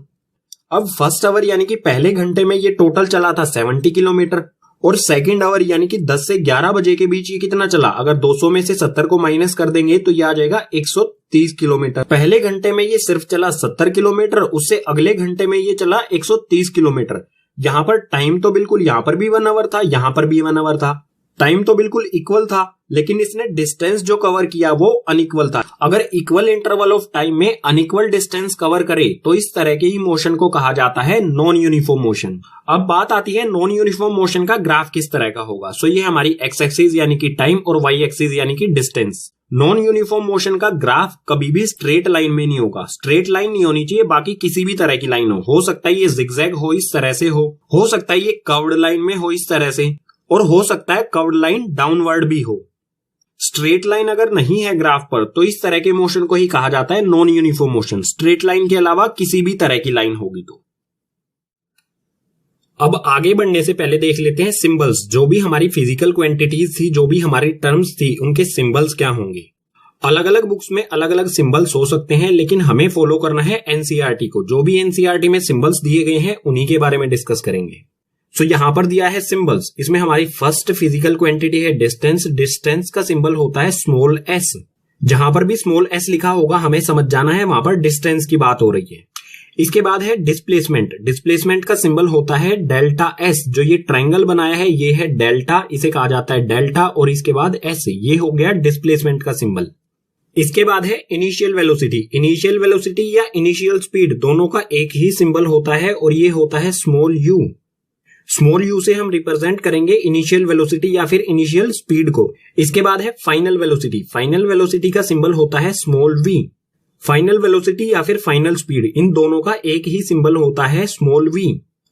अब फर्स्ट आवर यानी कि पहले घंटे में ये टोटल चला था 70 किलोमीटर और सेकंड आवर यानी कि 10 से 11 बजे के बीच ये कितना चला, अगर 200 में से 70 को माइनस कर देंगे तो ये आ जाएगा 130 किलोमीटर। पहले घंटे में ये सिर्फ चला 70 किलोमीटर, उससे अगले घंटे में ये चला 130 किलोमीटर। यहां पर टाइम तो बिल्कुल यहां पर भी 1 आवर था, यहां पर भी 1 आवर था, टाइम तो बिल्कुल इक्वल था, लेकिन इसने डिस्टेंस जो कवर किया वो अनइक्वल था। अगर इक्वल इंटरवल ऑफ टाइम में अनइक्वल डिस्टेंस कवर करे तो इस तरह के ही मोशन को कहा जाता है नॉन यूनिफॉर्म मोशन। अब बात आती है नॉन यूनिफॉर्म मोशन का ग्राफ किस तरह का होगा। सो ये हमारी एक्स एक्सिस यानी कि टाइम और वाई एक्सिस यानी कि डिस्टेंस। नॉन यूनिफॉर्म मोशन का ग्राफ कभी भी स्ट्रेट लाइन में नहीं होगा। स्ट्रेट लाइन नहीं होनी चाहिए, बाकी किसी भी तरह की लाइन हो सकता है ये जिगजैग हो, इस तरह से हो सकता है ये कर्व्ड लाइन में हो इस तरह से, और हो सकता है कर्व्ड लाइन डाउनवर्ड भी हो। स्ट्रेट लाइन अगर नहीं है ग्राफ पर तो इस तरह के मोशन को ही कहा जाता है non uniform motion. Straight line के अलावा किसी भी तरह की लाइन होगी तो। अब आगे बढ़ने से पहले देख लेते हैं सिंबल्स। जो भी हमारी फिजिकल क्वांटिटीज थी, जो भी हमारी टर्म्स थी, उनके सिंबल्स क्या होंगे। अलग अलग बुक्स में अलग अलग सिंबल्स हो सकते हैं, लेकिन हमें फॉलो करना है एनसीईआरटी को। जो भी एनसीईआरटी में सिंबल्स दिए गए हैं उन्हीं के बारे में डिस्कस करेंगे। सो यहां पर दिया है सिंबल्स। इसमें हमारी फर्स्ट फिजिकल क्वांटिटी है डिस्टेंस। डिस्टेंस का सिंबल होता है स्मॉल एस। जहां पर भी स्मॉल एस लिखा होगा हमें समझ जाना है वहां पर डिस्टेंस की बात हो रही है। इसके बाद है डिस्प्लेसमेंट। डिस्प्लेसमेंट का सिंबल होता है डेल्टा एस। जो ये ट्रायंगल बनाया है ये है डेल्टा, इसे कहा जाता है डेल्टा, और इसके बाद एस, ये हो गया डिस्प्लेसमेंट का सिंबल। इसके बाद है इनिशियल वेलोसिटी। इनिशियल वेलोसिटी या इनिशियल स्पीड दोनों का एक ही सिंबल होता है और ये होता है स्मॉल यू। स्मॉल यू से हम रिप्रेजेंट करेंगे इनिशियल वेलोसिटी या फिर इनिशियल स्पीड को। इसके बाद है फाइनल वेलोसिटी। फाइनल वेलोसिटी का सिंबल होता है स्मॉल वी। फाइनल वेलोसिटी या फिर फाइनल स्पीड, इन दोनों का एक ही सिंबल होता है स्मॉल वी।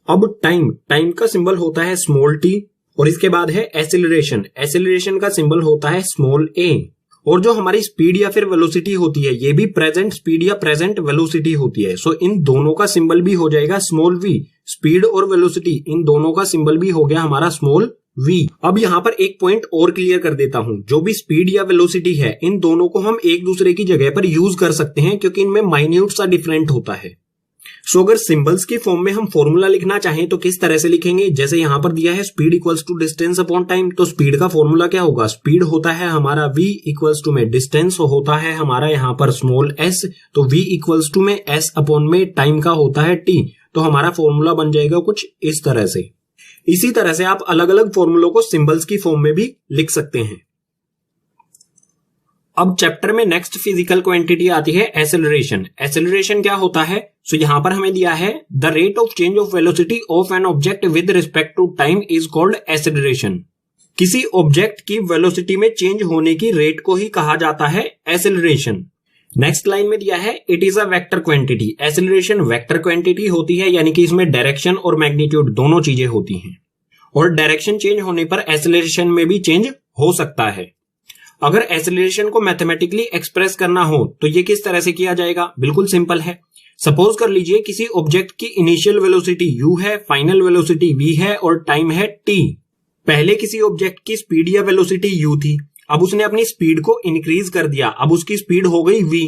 अब टाइम, टाइम का सिंबल होता है स्मॉल टी। और इसके बाद है एक्सेलरेशन। एक्सेलरेशन का सिंबल होता है स्मॉल ए। और जो हमारी स्पीड या फिर वेलोसिटी होती है ये भी प्रेजेंट स्पीड या प्रेजेंट वेलोसिटी होती है। सो इन दोनों का सिंबल भी हो जाएगा स्मॉल वी। स्पीड और वेलोसिटी इन दोनों का सिंबल भी हो गया हमारा स्मॉल वी। अब यहां पर एक पॉइंट और क्लियर कर देता हूं। जो भी स्पीड या वेलोसिटी है इन दोनों को हम एक दूसरे की जगह पर यूज कर सकते हैं क्योंकि इनमें माइन्यूट सा डिफरेंट होता है। सो अगर सिंबल्स के फॉर्म में हम फॉर्मूला लिखना चाहें तो किस तरह से लिखेंगे। जैसे यहां पर दिया है speed equals to distance upon time, तो स्पीड का फॉर्मूला क्या होगा। स्पीड होता है हमारा v इक्वल्स टू में डिस्टेंस होता है हमारा यहां पर स्मॉल s, तो v इक्वल्स टू में s अपॉन में टाइम का होता है t। तो हमारा फॉर्मूला बन जाएगा कुछ इस तरह से। इसी तरह से आप अलग अलग फॉर्मूलों को सिंबल्स की फॉर्म में भी लिख सकते हैं। अब चैप्टर में नेक्स्ट फिजिकल क्वांटिटी आती है एक्सेलरेशन। एक्सेलरेशन क्या होता है। सो यहां पर हमें दिया है the rate of change of velocity of an object with respect to time is called acceleration. किसी ऑब्जेक्ट की वेलोसिटी में चेंज होने की रेट को ही कहा जाता है एक्सेलरेशन। नेक्स्ट लाइन में दिया है it is a vector quantity. Acceleration vector quantity होती है, यानी कि इसमें डायरेक्शन और मैग्नीट्यूड दोनों चीजें होती हैं। और डायरेक्शन चेंज होने पर एक्सेलरेशन में भी चेंज हो सकता है। अगर एक्सेलरेशन को मैथमेटिकली एक्सप्रेस करना हो तो ये किस तरह से किया जाएगा। बिल्कुल सिंपल है। सपोज कर लीजिए किसी ऑब्जेक्ट की इनिशियल वेलोसिटी u है, फाइनल वेलोसिटी v है और टाइम है t। पहले किसी ऑब्जेक्ट की स्पीड या वेलोसिटी u थी, अब उसने अपनी स्पीड को इंक्रीज कर दिया, अब उसकी स्पीड हो गई v।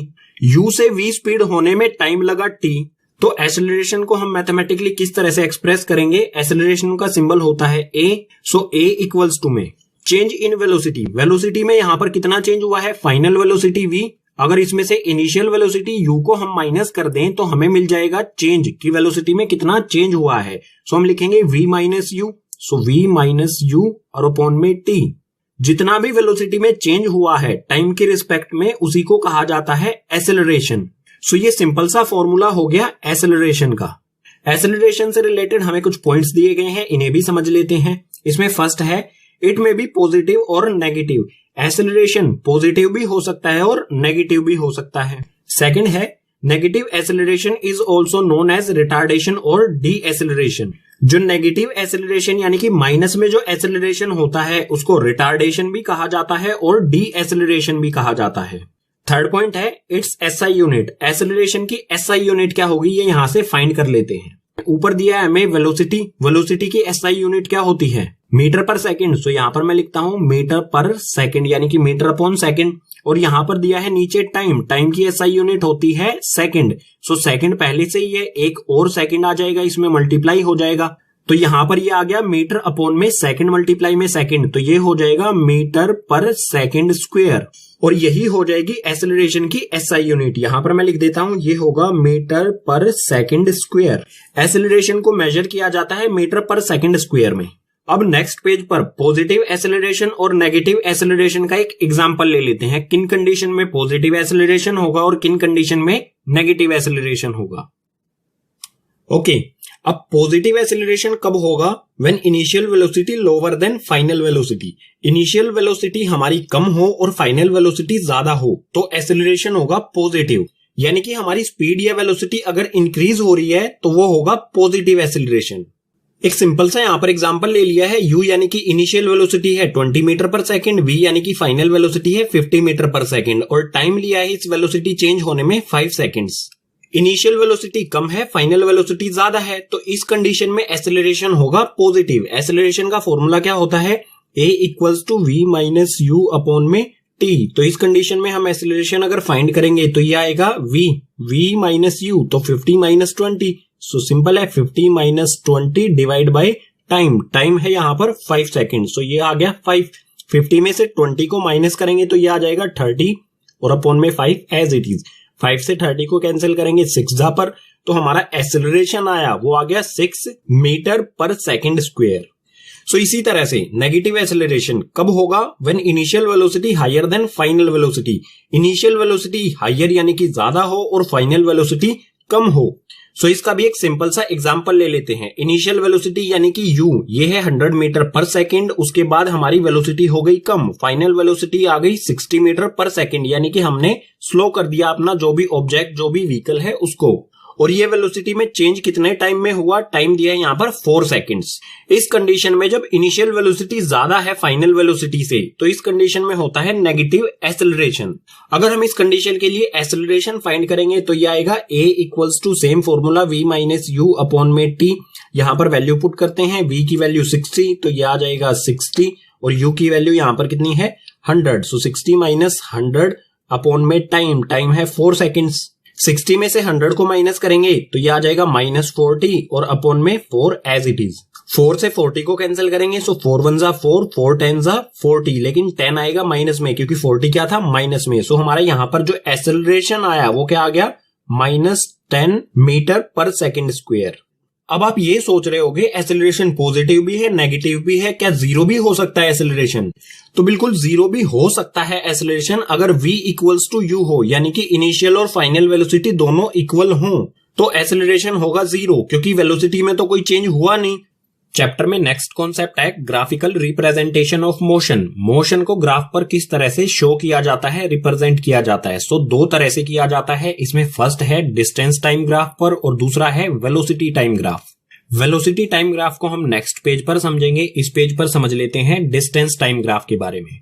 u से v स्पीड होने में टाइम लगा t। तो एक्सेलरेशन को हम मैथमेटिकली किस तरह से एक्सप्रेस करेंगे। एक्सेलरेशन का सिंबल होता है a। So a equals to में चेंज इन वेलोसिटी। वेलोसिटी में यहां पर कितना चेंज हुआ है, फाइनल वेलोसिटी v। अगर इसमें से इनिशियल वेलोसिटी u को हम माइनस कर दें तो हमें मिल जाएगा चेंज की वेलोसिटी में कितना चेंज हुआ है। सो हम लिखेंगे v minus you. So v minus you और अपॉन में t। जितना भी वेलोसिटी में चेंज हुआ है टाइम के रिस्पेक्ट में उसी को कहा जाता है एक्सेलरेशन। सो ये सिंपल सा फॉर्मूला हो गया एक्सेलरेशन का। एक्सेलरेशन से रिलेटेड हमें कुछ पॉइंट्स दिए गए हैं, इन्हें भी समझ लेते हैं। इसमें फर्स्ट है इट में बी पॉजिटिव और नेगेटिव। एक्सेलरेशन पॉजिटिव भी हो सकता है और नेगेटिव भी हो सकता है। सेकंड है negative acceleration is also known as retardation और डी एक्सेलरेशन। जो नेगेटिव एक्सेलरेशन यानी कि माइनस में जो एक्सेलरेशन होता है उसको रिटार्डेशन भी कहा जाता है और डी एक्सेलरेशन भी कहा जाता है। थर्ड पॉइंट है इट्स एसआई यूनिट। एक्सेलरेशन की एसआई यूनिट क्या होगी ये यहां से फाइंड कर लेते हैं। ऊपर दिया है हमें वेलोसिटी। वेलोसिटी की एसआई यूनिट क्या होती है, मीटर पर सेकंड। सो यहां पर मैं लिखता हूं मीटर पर सेकंड यानी कि मीटर अपॉन सेकंड। और यहां पर दिया है नीचे टाइम। टाइम की एसआई यूनिट होती है सेकंड। सो सेकंड पहले से ही है, एक और सेकंड आ जाएगा, इसमें मल्टीप्लाई हो जाएगा। तो यहां पर ये आ गया मीटर अपॉन में सेकंड मल्टीप्लाई में सेकंड, तो ये हो जाएगा मीटर पर सेकंड स्क्वायर। और यही हो जाएगी एक्सेलरेशन की एसआई यूनिट। यहां पर मैं लिख देता हूं ये होगा मीटर पर सेकंड स्क्वायर। एक्सेलरेशन को मेजर किया जाता है मीटर पर सेकंड स्क्वायर में। अब नेक्स्ट पेज पर पॉजिटिव एक्सेलरेशन और नेगेटिव एक्सेलरेशन का एक एग्जांपल ले लेते हैं। किन कंडीशन में पॉजिटिव एक्सेलरेशन होगा और किन कंडीशन में नेगेटिव एक्सेलरेशन होगा। ओके, अब पॉजिटिव एक्सेलरेशन कब होगा, when initial velocity lower than final velocity. Initial velocity हमारी कम हो और फाइनल वेलोसिटी ज्यादा हो तो एक्सेलरेशन होगा पॉजिटिव। यानी कि हमारी स्पीड या वेलोसिटी अगर इंक्रीज हो रही है तो वो होगा पॉजिटिव एक्सेलरेशन। एक सिंपल सा यहाँ पर एग्जांपल ले लिया है। u यानी कि इनिशियल वेलोसिटी है 20 मीटर पर सेकंड, v यानी कि फाइनल वेलोसिटी है 50 मीटर पर सेकंड और टाइम लिया है इस वेलोसिटी चेंज होने में 5 सेकंड्स। इनिशियल वेलोसिटी कम है, फाइनल वेलोसिटी ज्यादा है, तो इस कंडीशन में एक्सेलरेशन होगा पॉजिटिव। एक्सेलरेशन का फॉर्मूला क्या होता है, a equals to v minus u upon में t। तो इस कंडीशन में हम एक्सेलरेशन अगर फाइंड करेंगे तो ये आएगा v माइनस u, तो 50 माइनस 20। सो सिंपल है, 50 माइनस 20 डिवाइड बाय टाइम है यहाँ पर 5 सेकेंड। सो ये आ गया 5। 50 में से 20 को माइनस करेंगे तो ये आ जाएगा 30 और अपॉन में 5 एज इट इज। 5 से 30 को कैंसिल करेंगे 6 जा पर, तो हमारा एक्सेलरेशन आया वो आ गया 6 मीटर पर सेकेंड स्क्वायर। सो इसी तरह से नेगेटिव एक्सेलरेशन कब होगा, when initial velocity higher than final velocity. Initial velocity higher यानी कि ज्यादा हो और फाइनल वेलोसिटी कम हो। सो इसका भी एक सिंपल सा एग्जांपल ले लेते हैं। इनिशियल वेलोसिटी यानी कि u ये है 100 मीटर पर सेकंड, उसके बाद हमारी वेलोसिटी हो गई कम, फाइनल वेलोसिटी आ गई 60 मीटर पर सेकंड, यानी कि हमने स्लो कर दिया अपना जो भी ऑब्जेक्ट जो भी व्हीकल है उसको। और ये वेलोसिटी में चेंज कितने टाइम में हुआ, टाइम दिया है यहाँ पर 4 सेकंड्स। इस कंडीशन में जब इनिशियल वेलोसिटी ज्यादा है फाइनल वेलोसिटी से, तो इस कंडीशन में होता है नेगेटिव एक्सेलरेशन। अगर हम इस कंडीशन के लिए एक्सेलरेशन फाइंड करेंगे तो ये आएगा a equals to same formula v minus u upon में t। यहाँ पर वैल्यू पुट करते हैं, v की वैल्यू 60 तो ये आ जाएगा 60 और u की वैल्यू यहाँ पर कितनी है 100। सो 60 माइनस 100 अपॉन में टाइम है 4 सेकेंड्स। 60 में से 100 को माइनस करेंगे तो ये आ जाएगा माइनस 40 और अपॉन में 4 एज इट इज। 4 से 40 को कैंसिल करेंगे, सो 4 1 जा 4, 4 10 जा 40, लेकिन 10 आएगा माइनस में क्योंकि 40 क्या था माइनस में। सो हमारा यहाँ पर जो एक्सेलरेशन आया वो क्या आ गया माइनस 10 मीटर पर सेकेंड स्क्वायर। अब आप ये सोच रहे होगे एक्सेलरेशन पॉजिटिव भी है नेगेटिव भी है, क्या जीरो भी हो सकता है एक्सेलरेशन? तो बिल्कुल जीरो भी हो सकता है एक्सेलरेशन अगर v इक्वल्स टू u हो, यानी कि इनिशियल और फाइनल वेलोसिटी दोनों इक्वल हो तो एक्सेलरेशन होगा जीरो, क्योंकि वेलोसिटी में तो कोई चेंज हुआ नहीं। चैप्टर में नेक्स्ट कॉन्सेप्ट है graphical representation of motion. Motion को ग्राफ पर किस तरह से शो किया जाता है, रिप्रेजेंट किया जाता है। सो दो तरह से किया जाता है इसमें। फर्स्ट है डिस्टेंस टाइम ग्राफ पर और दूसरा है velocity time graph. Velocity time graph को हम नेक्स्ट पेज पर समझेंगे। इस पेज पर समझ लेते हैं डिस्टेंस टाइम ग्राफ के बारे में।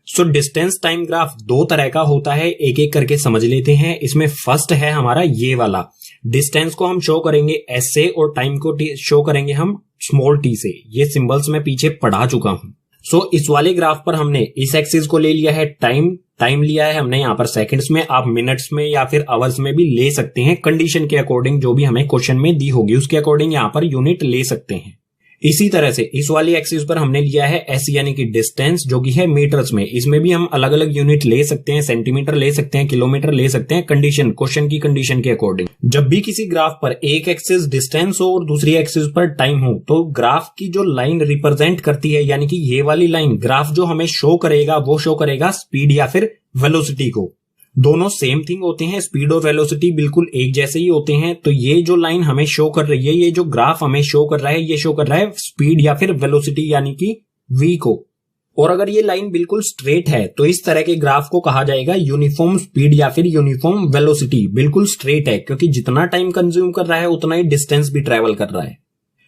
सो डिस्टेंस टाइम ग्राफ दो तरह का होता है, एक एक करके समझ लेते हैं। इसमें फर्स्ट है हमारा ये वाला, डिस्टेंस को हम शो करेंगे एस से और टाइम को शो करेंगे हम स्मॉल टी से। ये सिंबल्स मैं पीछे पढ़ा चुका हूं। सो इस वाले ग्राफ पर हमने इस एक्सिस को ले लिया है टाइम लिया है हमने यहाँ पर सेकंड्स में, आप मिनट्स में या फिर आवर्स में भी ले सकते हैं, कंडीशन के अकॉर्डिंग जो भी हमें क्वेश्चन में दी होगी उसके अकॉर्डिंग यहाँ पर यूनिट ले सकते हैं। इसी तरह से इस वाली एक्सिस पर हमने लिया है एस यानी कि डिस्टेंस जो कि है मीटर्स में। इसमें भी हम अलग अलग यूनिट ले सकते हैं, सेंटीमीटर ले सकते हैं, किलोमीटर ले सकते हैं, कंडीशन क्वेश्चन की कंडीशन के अकॉर्डिंग। जब भी किसी ग्राफ पर एक एक्सिस डिस्टेंस हो और दूसरी एक्सिस पर टाइम हो तो ग्राफ की जो लाइन रिप्रेजेंट करती है यानी कि ये वाली लाइन ग्राफ जो हमें शो करेगा वो शो करेगा स्पीड या फिर वेलोसिटी को। दोनों सेम थिंग होते हैं, स्पीड और वेलोसिटी बिल्कुल एक जैसे ही होते हैं। तो ये जो लाइन हमें शो कर रही है, ये जो ग्राफ हमें शो कर रहा है, ये शो कर रहा है स्पीड या फिर वेलोसिटी यानी कि v को। और अगर ये लाइन बिल्कुल स्ट्रेट है तो इस तरह के ग्राफ को कहा जाएगा यूनिफॉर्म स्पीड या फिर यूनिफॉर्म वेलोसिटी। बिल्कुल स्ट्रेट है क्योंकि जितना टाइम कंज्यूम कर रहा है उतना ही डिस्टेंस भी ट्रेवल कर रहा है।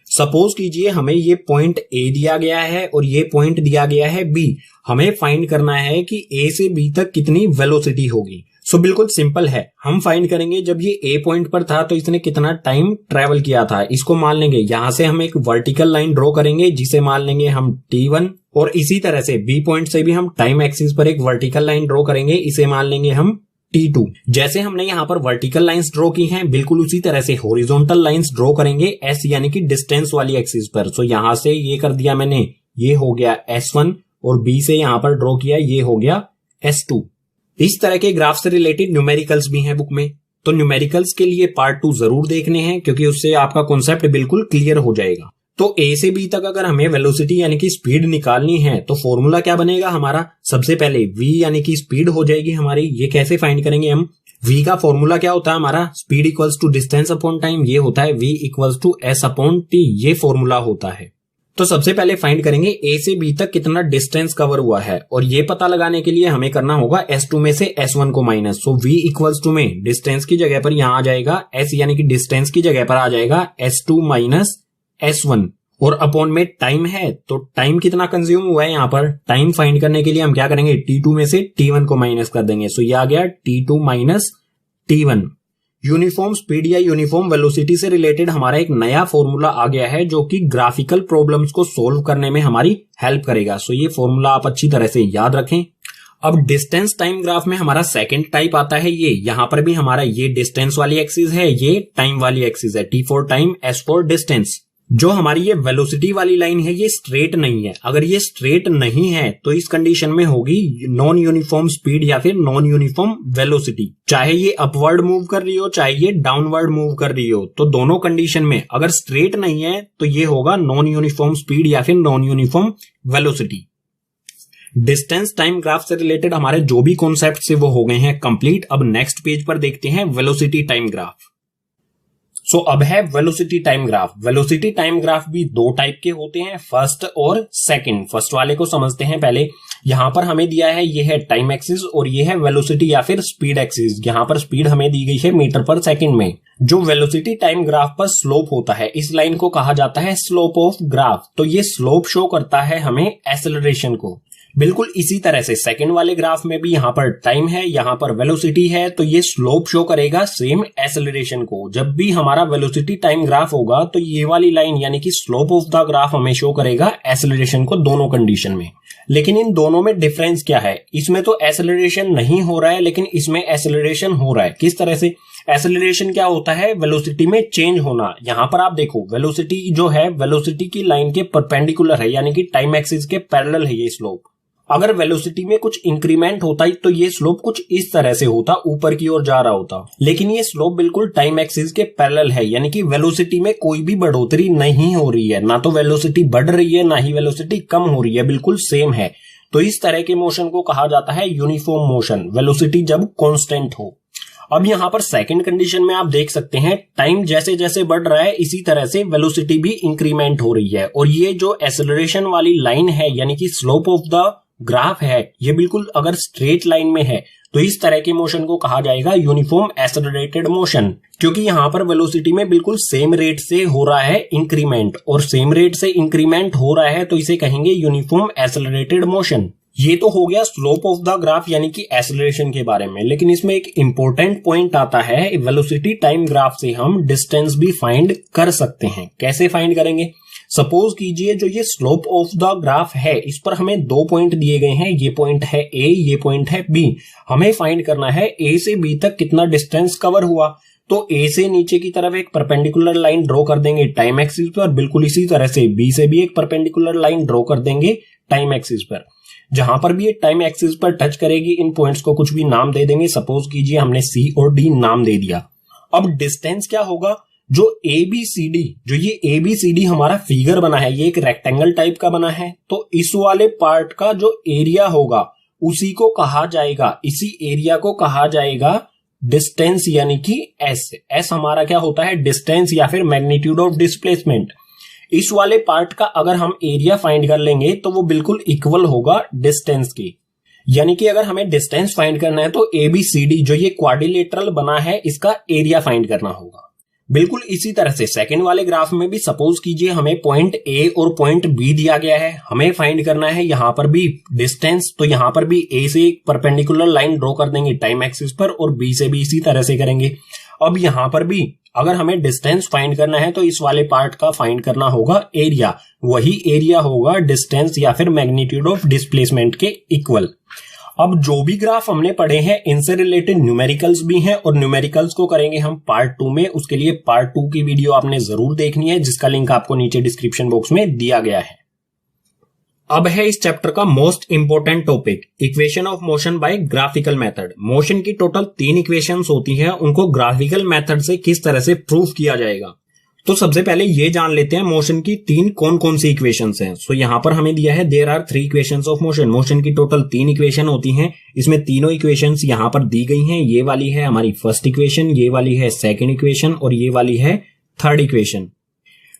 सपोज कीजिए हमें ये पॉइंट A दिया गया है और ये पॉइंट दिया गया है B। हमें फाइंड करना है कि A से B तक कितनी वेलोसिटी होगी। सो बिल्कुल सिंपल है, हम फाइंड करेंगे जब ये A पॉइंट पर था तो इसने कितना टाइम ट्रेवल किया था, इसको मान लेंगे। यहां से हम एक वर्टिकल लाइन ड्रॉ करेंगे जिसे मान लेंगे हम T1 और इसी तरह से B पॉइंट से भी हम टाइम एक्सिस पर एक वर्टिकल लाइन ड्रॉ करेंगे, इसे मान लेंगे हम T2। जैसे हमने यहाँ पर वर्टिकल लाइंस ड्रॉ की हैं बिल्कुल उसी तरह से हॉरिजॉन्टल लाइंस ड्रॉ करेंगे S यानी कि डिस्टेंस वाली एक्सिस पर। सो यहां से ये कर दिया मैंने, ये हो गया S1 और B से यहां पर ड्रॉ किया, ये हो गया S2। इस तरह के ग्राफ से रिलेटेड न्यूमेरिकल्स भी हैं बुक में, तो न्यूमेरिकल्स के लिए पार्ट 2 जरूर देखने हैं क्योंकि उससे आपका कॉन्सेप्ट बिल्कुल क्लियर हो जाएगा। तो A से B तक अगर हमें वेलोसिटी यानी कि स्पीड निकालनी है तो फॉर्मूला क्या बनेगा हमारा, सबसे पहले V यानी कि स्पीड हो जाएगी हमारी। ये कैसे फाइंड करेंगे हम, V का फॉर्मूला क्या होता है हमारा, speed equals to distance upon time, ये होता है V equals to S upon T, ये फॉर्मूला होता है। तो सबसे पहले फाइंड करेंगे A से B तक कितना डिस्टेंस कवर हुआ है और ये पता लगाने के लिए हमें करना होगा S2 में से S1 को minus. So V equals to में डिस्टेंस की जगह पर यहां आ जाएगा S यानी कि डिस्टेंस की जगह पर आ जाएगा S2 माइनस S1 और अपॉन में टाइम है, तो टाइम कितना कंज्यूम हुआ है यहाँ पर। टाइम फाइंड करने के लिए हम क्या करेंगे, t2 में से t1 को माइनस कर देंगे। सो ये आ गया t2 minus t1। Uniform speed या यूनिफॉर्म वेलोसिटी से रिलेटेड हमारा एक नया फॉर्मूला आ गया है जो कि ग्राफिकल प्रॉब्लम्स को सोल्व करने में हमारी हेल्प करेगा। सो ये फॉर्मूला आप अच्छी तरह से याद रखें। अब डिस्टेंस टाइम ग्राफ में हमारा सेकंड टाइप आता है ये। यहां पर भी हमारा ये डिस्टेंस वाली एक्सिस है, ये टाइम वाली एक्सिस है, t for time, s for distance. जो हमारी ये वेलोसिटी वाली लाइन है ये स्ट्रेट नहीं है। अगर ये स्ट्रेट नहीं है तो इस कंडीशन में होगी नॉन यूनिफॉर्म स्पीड या फिर नॉन यूनिफॉर्म वेलोसिटी। चाहे ये अपवर्ड मूव कर रही हो चाहे ये डाउनवर्ड मूव कर रही हो, तो दोनों कंडीशन में अगर स्ट्रेट नहीं है तो ये होगा नॉन यूनिफॉर्म स्पीड या फिर non uniform velocity. Distance time graph से रिलेटेड हमारे जो भी कॉन्सेप्ट से वो हो गए हैं कंप्लीट। अब नेक्स्ट पेज पर देखते हैं वेलोसिटी टाइम ग्राफ। सो अब है velocity time graph. Velocity time graph भी दो टाइप के होते हैं, फर्स्ट और सेकंड। फर्स्ट वाले को समझते हैं पहले। यहां पर हमें दिया है ये है टाइम एक्सिस और ये है वेलोसिटी या फिर स्पीड एक्सिस। यहां पर स्पीड हमें दी गई है मीटर पर सेकंड में। जो वेलोसिटी टाइम ग्राफ पर स्लोप होता है इस लाइन को कहा जाता है स्लोप ऑफ ग्राफ। तो ये स्लोप शो करता है हमें एक्सेलरेशन को। बिल्कुल इसी तरह से सेकंड वाले ग्राफ में भी यहां पर टाइम है, यहां पर वेलोसिटी है, तो ये स्लोप शो करेगा सेम एक्सेलरेशन को। जब भी हमारा वेलोसिटी टाइम ग्राफ होगा तो ये वाली लाइन यानी कि स्लोप ऑफ द ग्राफ हमें शो करेगा एक्सेलरेशन को दोनों कंडीशन में। लेकिन इन दोनों में डिफरेंस क्या है, इसमें तो एक्सेलरेशन नहीं हो रहा है लेकिन इसमें एक्सेलरेशन हो रहा है। किस तरह से एक्सेलरेशन क्या होता है, वेलोसिटी में चेंज होना। यहां पर आप देखो वेलोसिटी जो है वेलोसिटी की लाइन के परपेंडिकुलर है यानी कि टाइम एक्सिस के पैरेलल है ये स्लोप। अगर वेलोसिटी में कुछ इंक्रीमेंट होता तो ये स्लोप कुछ इस तरह से होता, ऊपर की ओर जा रहा होता। लेकिन ये स्लोप बिल्कुल टाइम एक्सिस के पैरेलल है यानी कि वेलोसिटी में कोई भी बढ़ोतरी नहीं हो रही है, ना तो वेलोसिटी बढ़ रही है ना ही वेलोसिटी कम हो रही है, बिल्कुल सेम है। तो इस तरह के मोशन को कहा जाता है यूनिफॉर्म मोशन, वेलोसिटी जब कांस्टेंट हो। अब यहां पर सेकंड कंडीशन में आप देख सकते हैं टाइम जैसे जैसे बढ़ रहा है इसी तरह से वेलोसिटी भी इंक्रीमेंट हो रही है। और ये जो एक्सेलरेशन वाली लाइन है यानी कि स्लोप ऑफ द ग्राफ है ये बिल्कुल अगर स्ट्रेट लाइन में है तो इस तरह के मोशन को कहा जाएगा यूनिफॉर्म एक्सेलरेटेड मोशन। क्योंकि यहां पर वेलोसिटी में बिल्कुल सेम रेट से हो रहा है इंक्रीमेंट और सेम रेट से इंक्रीमेंट हो रहा है तो इसे कहेंगे यूनिफॉर्म एक्सेलरेटेड मोशन। ये तो हो गया स्लोप ऑफ द ग्राफ यानी कि एक्सेलरेशन के बारे में। लेकिन इसमें एक इंपॉर्टेंट पॉइंट आता है, वेलोसिटी टाइम ग्राफ से हम डिस्टेंस भी फाइंड कर सकते हैं। कैसे फाइंड करेंगे, सपोज कीजिए जो ये स्लोप ऑफ द ग्राफ है इस पर हमें दो पॉइंट दिए गए हैं, ये पॉइंट है ए, ये पॉइंट है बी। हमें फाइंड करना है ए से बी तक कितना डिस्टेंस कवर हुआ। तो ए से नीचे की तरफ एक परपेंडिकुलर लाइन ड्रॉ कर देंगे टाइम एक्सिस पर, बिल्कुल इसी तरह से बी से भी एक परपेंडिकुलर लाइन ड्रॉ कर देंगे टाइम एक्सिस पर। जहां पर भी ये टाइम एक्सिस पर टच करेगी इन पॉइंट्स को कुछ भी नाम दे देंगे। सपोज कीजिए हमने सी और डी नाम दे दिया। अब डिस्टेंस क्या होगा, जो ABCD, जो ये ABCD हमारा फिगर बना है ये एक रेक्टेंगल टाइप का बना है, तो इस वाले पार्ट का जो एरिया होगा उसी को कहा जाएगा, इसी एरिया को कहा जाएगा डिस्टेंस यानी कि S हमारा क्या होता है डिस्टेंस या फिर मैग्नीट्यूड ऑफ डिस्प्लेसमेंट। इस वाले पार्ट का अगर हम एरिया फाइंड कर लेंगे तो वो बिल्कुल इक्वल होगा डिस्टेंस के। यानी कि अगर हमें डिस्टेंस फाइंड करना है तो ABCD जो ये क्वाड्रिलेटरल बना है इसका एरिया फाइंड करना होगा। बिल्कुल इसी तरह से सेकंड वाले ग्राफ में भी सपोज कीजिए हमें पॉइंट ए और पॉइंट बी दिया गया है, हमें फाइंड करना है यहां पर भी डिस्टेंस। तो यहां पर भी ए से एक परपेंडिकुलर लाइन ड्रॉ कर देंगे टाइम एक्सिस पर और बी से भी इसी तरह से करेंगे। अब यहां पर भी अगर हमें डिस्टेंस फाइंड करना है तो इस वाले पार्ट का फाइंड करना होगा एरिया, वही एरिया होगा डिस्टेंस या फिर मैग्नीट्यूड ऑफ डिस्प्लेसमेंट के इक्वल। अब जो भी ग्राफ हमने पढ़े हैं इनसे रिलेटेड न्यूमेरिकल्स भी हैं और न्यूमेरिकल्स को करेंगे हम पार्ट 2 में। उसके लिए पार्ट 2 की वीडियो आपने जरूर देखनी है जिसका लिंक आपको नीचे डिस्क्रिप्शन बॉक्स में दिया गया है। अब है इस चैप्टर का most important topic, equation of motion by graphical method. Motion की टोटल 3 इक्वेशंस होती हैं, उनको ग्राफिकल मेथड से किस तरह से प्रूफ किया जाएगा। तो सबसे पहले ये जान लेते हैं मोशन की 3 कौन कौन सी इक्वेशंस हैं। सो यहां पर हमें दिया है there are 3 equations of motion. Motion की टोटल 3 इक्वेशन होती हैं, इसमें तीनों इक्वेशंस यहां पर दी गई हैं। ये वाली है हमारी फर्स्ट इक्वेशन, ये वाली है सेकंड इक्वेशन और ये वाली है थर्ड इक्वेशन।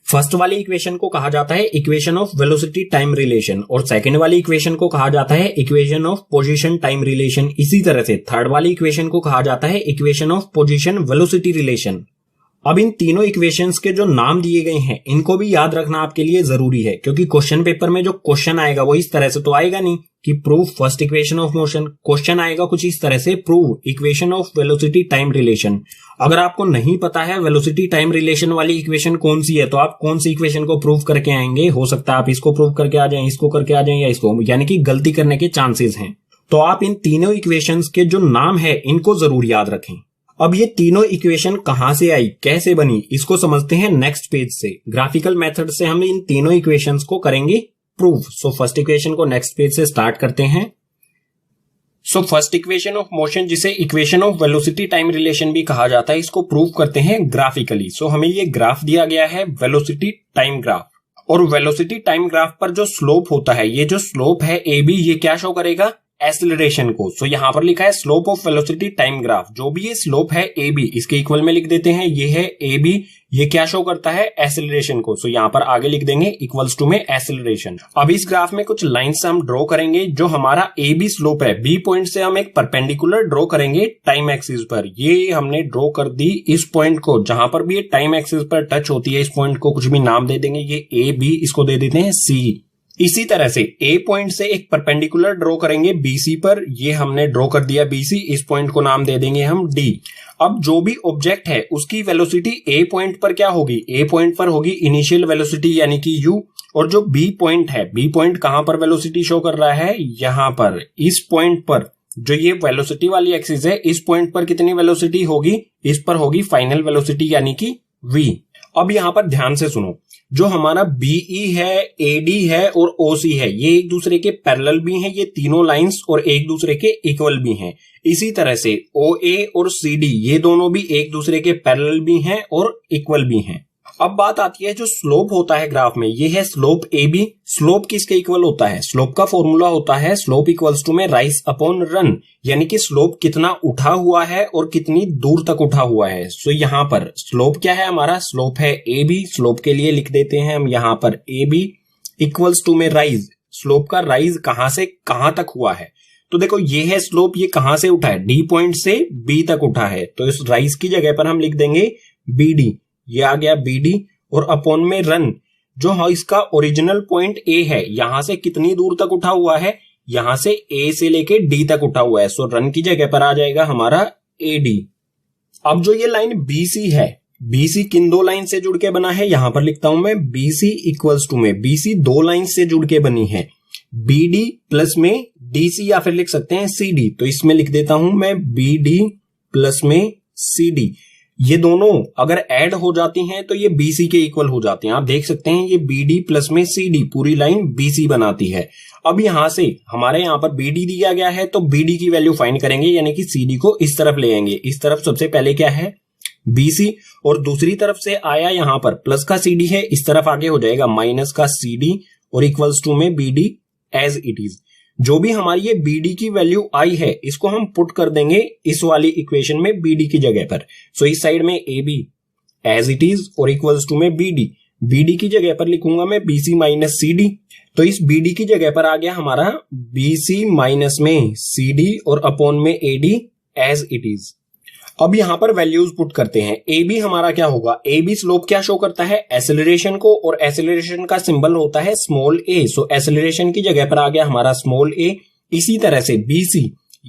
फर्स्ट वाली इक्वेशन को कहा जाता है equation of velocity time relation और सेकंड वाली इक्वेशन को कहा जाता है equation of position time relation. इसी तरह से थर्ड वाली इक्वेशन को कहा जाता है equation of position velocity relation. अब इन तीनों इक्वेशंस के जो नाम दिए गए हैं इनको भी याद रखना आपके लिए जरूरी है, क्योंकि क्वेश्चन पेपर में जो क्वेश्चन आएगा वो इस तरह से तो आएगा नहीं कि prove first equation of motion. Question आएगा कुछ इस तरह से, prove equation of velocity time relation. अगर आपको नहीं पता है वेलोसिटी टाइम रिलेशन वाली इक्वेशन कौन सी है तो आप कौन सी इक्वेशन को प्रूव करके आएंगे, हो सकता है आप इसको प्रूव करके आ जाएं, इसको करके आ जाएं या इसको, यानी कि गलती करने के चांसेस हैं। तो आप इन तीनों इक्वेशंस के जो नाम है इनको जरूर याद रखें। अब ये तीनों इक्वेशन कहां से आई, कैसे बनी, इसको समझते हैं नेक्स्ट पेज से। ग्राफिकल मेथड से हम इन तीनों इक्वेशंस को करेंगे प्रूव। सो फर्स्ट इक्वेशन को नेक्स्ट पेज से स्टार्ट करते हैं। So first equation of motion, जिसे equation of velocity time relation भी कहा जाता है, इसको प्रूव करते हैं ग्राफिकली। सो हमें ये ग्राफ दिया गया है वेलोसिटी टाइम ग्राफ, और वेलोसिटी टाइम ग्राफ पर जो स्लोप होता है, ये जो स्लोप है ए बी, ये क्या शो करेगा, एक्सेलरेशन को। सो यहां पर लिखा है slope of velocity time graph. जो भी ये स्लोप है ए बी, इसके इक्वल में लिख देते हैं, ये है ए बी, ये क्या शो करता है, एक्सेलरेशन को। सो यहां पर आगे लिख देंगे इक्वल्स टू में एक्सेलरेशन। अब इस ग्राफ में कुछ लाइंस हम ड्रॉ करेंगे। जो हमारा ए बी स्लोप है, बी पॉइंट से हम एक परपेंडिकुलर ड्रॉ करेंगे टाइम एक्सिस पर। ये हमने ड्रॉ कर दी इस पॉइंट को, जहां पर भी ये टाइम एक्सिस पर टच होती है, इस पॉइंट को कुछ भी नाम दे देंगे, ये ए बी, इसको दे देते हैं सी। इसी तरह से ए पॉइंट से एक परपेंडिकुलर ड्रॉ करेंगे बीसी पर, ये हमने ड्रॉ कर दिया बीसी, इस पॉइंट को नाम दे देंगे हम डी। अब जो भी ऑब्जेक्ट है उसकी वेलोसिटी ए पॉइंट पर क्या होगी, ए पॉइंट पर होगी इनिशियल वेलोसिटी यानी कि यू, और जो बी पॉइंट है, बी पॉइंट कहां पर वेलोसिटी शो कर रहा है, यहां पर इस पॉइंट पर, जो ये वेलोसिटी वाली एक्सिस है, इस पॉइंट पर कितनी वेलोसिटी होगी, इस पर होगी फाइनल वेलोसिटी यानी कि वी। अब यहां पर ध्यान से सुनो, जो हमारा बीई है, एडी है और ओसी है, ये एक दूसरे के पैरेलल भी हैं, ये तीनों लाइंस, और एक दूसरे के इक्वल भी हैं। इसी तरह से ओए और सीडी, ये दोनों भी एक दूसरे के पैरेलल भी हैं और इक्वल भी हैं। अब बात आती है जो स्लोप होता है ग्राफ में, ये है स्लोप ए बी। स्लोप किसके इक्वल होता है, स्लोप का फॉर्मूला होता है स्लोप इक्वल्स टू में राइज अपॉन रन, यानी कि स्लोप कितना उठा हुआ है और कितनी दूर तक उठा हुआ है। सो यहां पर स्लोप क्या है हमारा, स्लोप है ए बी। स्लोप के लिए लिख देते हैं हम यहां पर ए बी इक्वल्स टू में राइज, स्लोप का राइज कहां से कहां तक हुआ है। तो देखो ये है स्लोप, ये कहां से उठा है, डी पॉइंट से बी तक उठा है, तो इस राइज की जगह पर हम लिख देंगे बी डी, ये आ गया बी डी, और अपॉन में रन, जो इसका ओरिजिनल पॉइंट ए है, यहां से कितनी दूर तक उठा हुआ है, यहां से ए से लेके डी तक उठा हुआ है। सो रन की जगह पर आ जाएगा हमारा ए डी। अब जो ये लाइन बीसी है, बीसी किन दो लाइन से जुड़ के बना है, यहां पर लिखता हूं मैं बीसी इक्वल्स टू में, बीसी दो लाइन से जुड़ के बनी है, बीडी प्लस में डीसी, या फिर लिख सकते हैं सीडी। तो इसमें लिख देता हूं मैं बीडी प्लस में सीडी। ये दोनों अगर ऐड हो जाती हैं तो ये बीसी के इक्वल हो जाती हैं। आप देख सकते हैं ये बीडी प्लस में सीडी पूरी लाइन बीसी बनाती है। अब यहां से हमारे यहां पर बीडी दिया गया है, तो बीडी की वैल्यू फाइंड करेंगे, यानी कि सीडी को इस तरफ ले आएंगे। इस तरफ सबसे पहले क्या है, बीसी, और दूसरी तरफ से आया यहां पर प्लस का सीडी है, इस तरफ आगे हो जाएगा माइनस का सीडी, और इक्वल्स टू में बीडी एज इट इज। जो भी हमारी ये बीडी की वैल्यू आई है, इसको हम पुट कर देंगे इस वाली इक्वेशन में बीडी की जगह पर। सो इस साइड में A B as it is और इक्वल्स टू में बीडी, बीडी की जगह पर लिखूंगा मैं बीसी माइनस सीडी। तो इस बीडी की जगह पर आ गया हमारा बीसी माइनस में सीडी और अपॉन में एडी एज इट इज। अब यहां पर वैल्यूज पुट करते हैं। ए बी हमारा क्या होगा, ए बी स्लोप क्या शो करता है, एक्सेलरेशन को, और एक्सेलरेशन का सिंबल होता है स्मॉल ए। सो एक्सेलरेशन की जगह पर आ गया हमारा स्मॉल ए। इसी तरह से बीसी,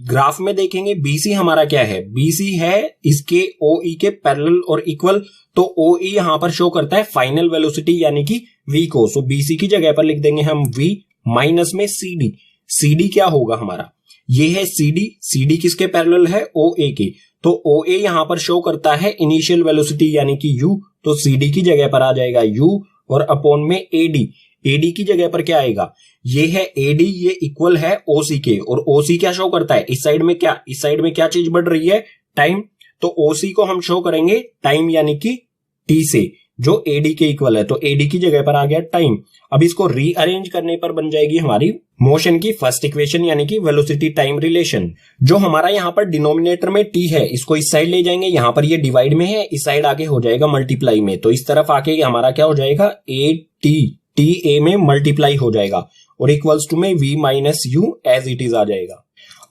ग्राफ में देखेंगे बीसी हमारा क्या है, बीसी है इसके ओई के पैरेलल और इक्वल, तो ओई यहां पर शो करता है फाइनल वेलोसिटी यानी कि वी को। सो बीसी की जगह पर लिख देंगे हम वी माइनस में सीडी। सीडी क्या होगा हमारा, ये है सीडी, सीडी किसके पैरेलल है, ओ ए के, तो ओ ए यहां पर शो करता है इनिशियल वेलोसिटी यानी कि यू, तो सीडी की जगह पर आ जाएगा यू और अपॉन में एडी। एडी की जगह पर क्या आएगा, ये है एडी, ये इक्वल है ओसी के, और ओसी क्या शो करता है, इस साइड में क्या, इस साइड में क्या चीज बढ़ रही है, टाइम, तो ओसी को हम शो करेंगे टाइम यानी कि टी से, जो एडी के इक्वल है, तो एडी की जगह पर आ गया टाइम। अब इसको रीअरेंज करने पर बन जाएगी हमारी मोशन की फर्स्ट इक्वेशन यानी कि वेलोसिटी टाइम रिलेशन। जो हमारा यहाँ पर डिनोमिनेटर में टी है, इसको इस साइड ले जाएंगे, यहाँ पर ये डिवाइड में है, इस साइड आगे हो जाएगा मल्टीप्लाई में, तो इस तरफ आके हमारा क्या हो जाएगा, ए टी, टी ए में मल्टीप्लाई हो जाएगा और इक्वल्स टू में V minus U as it is आ जाएगा।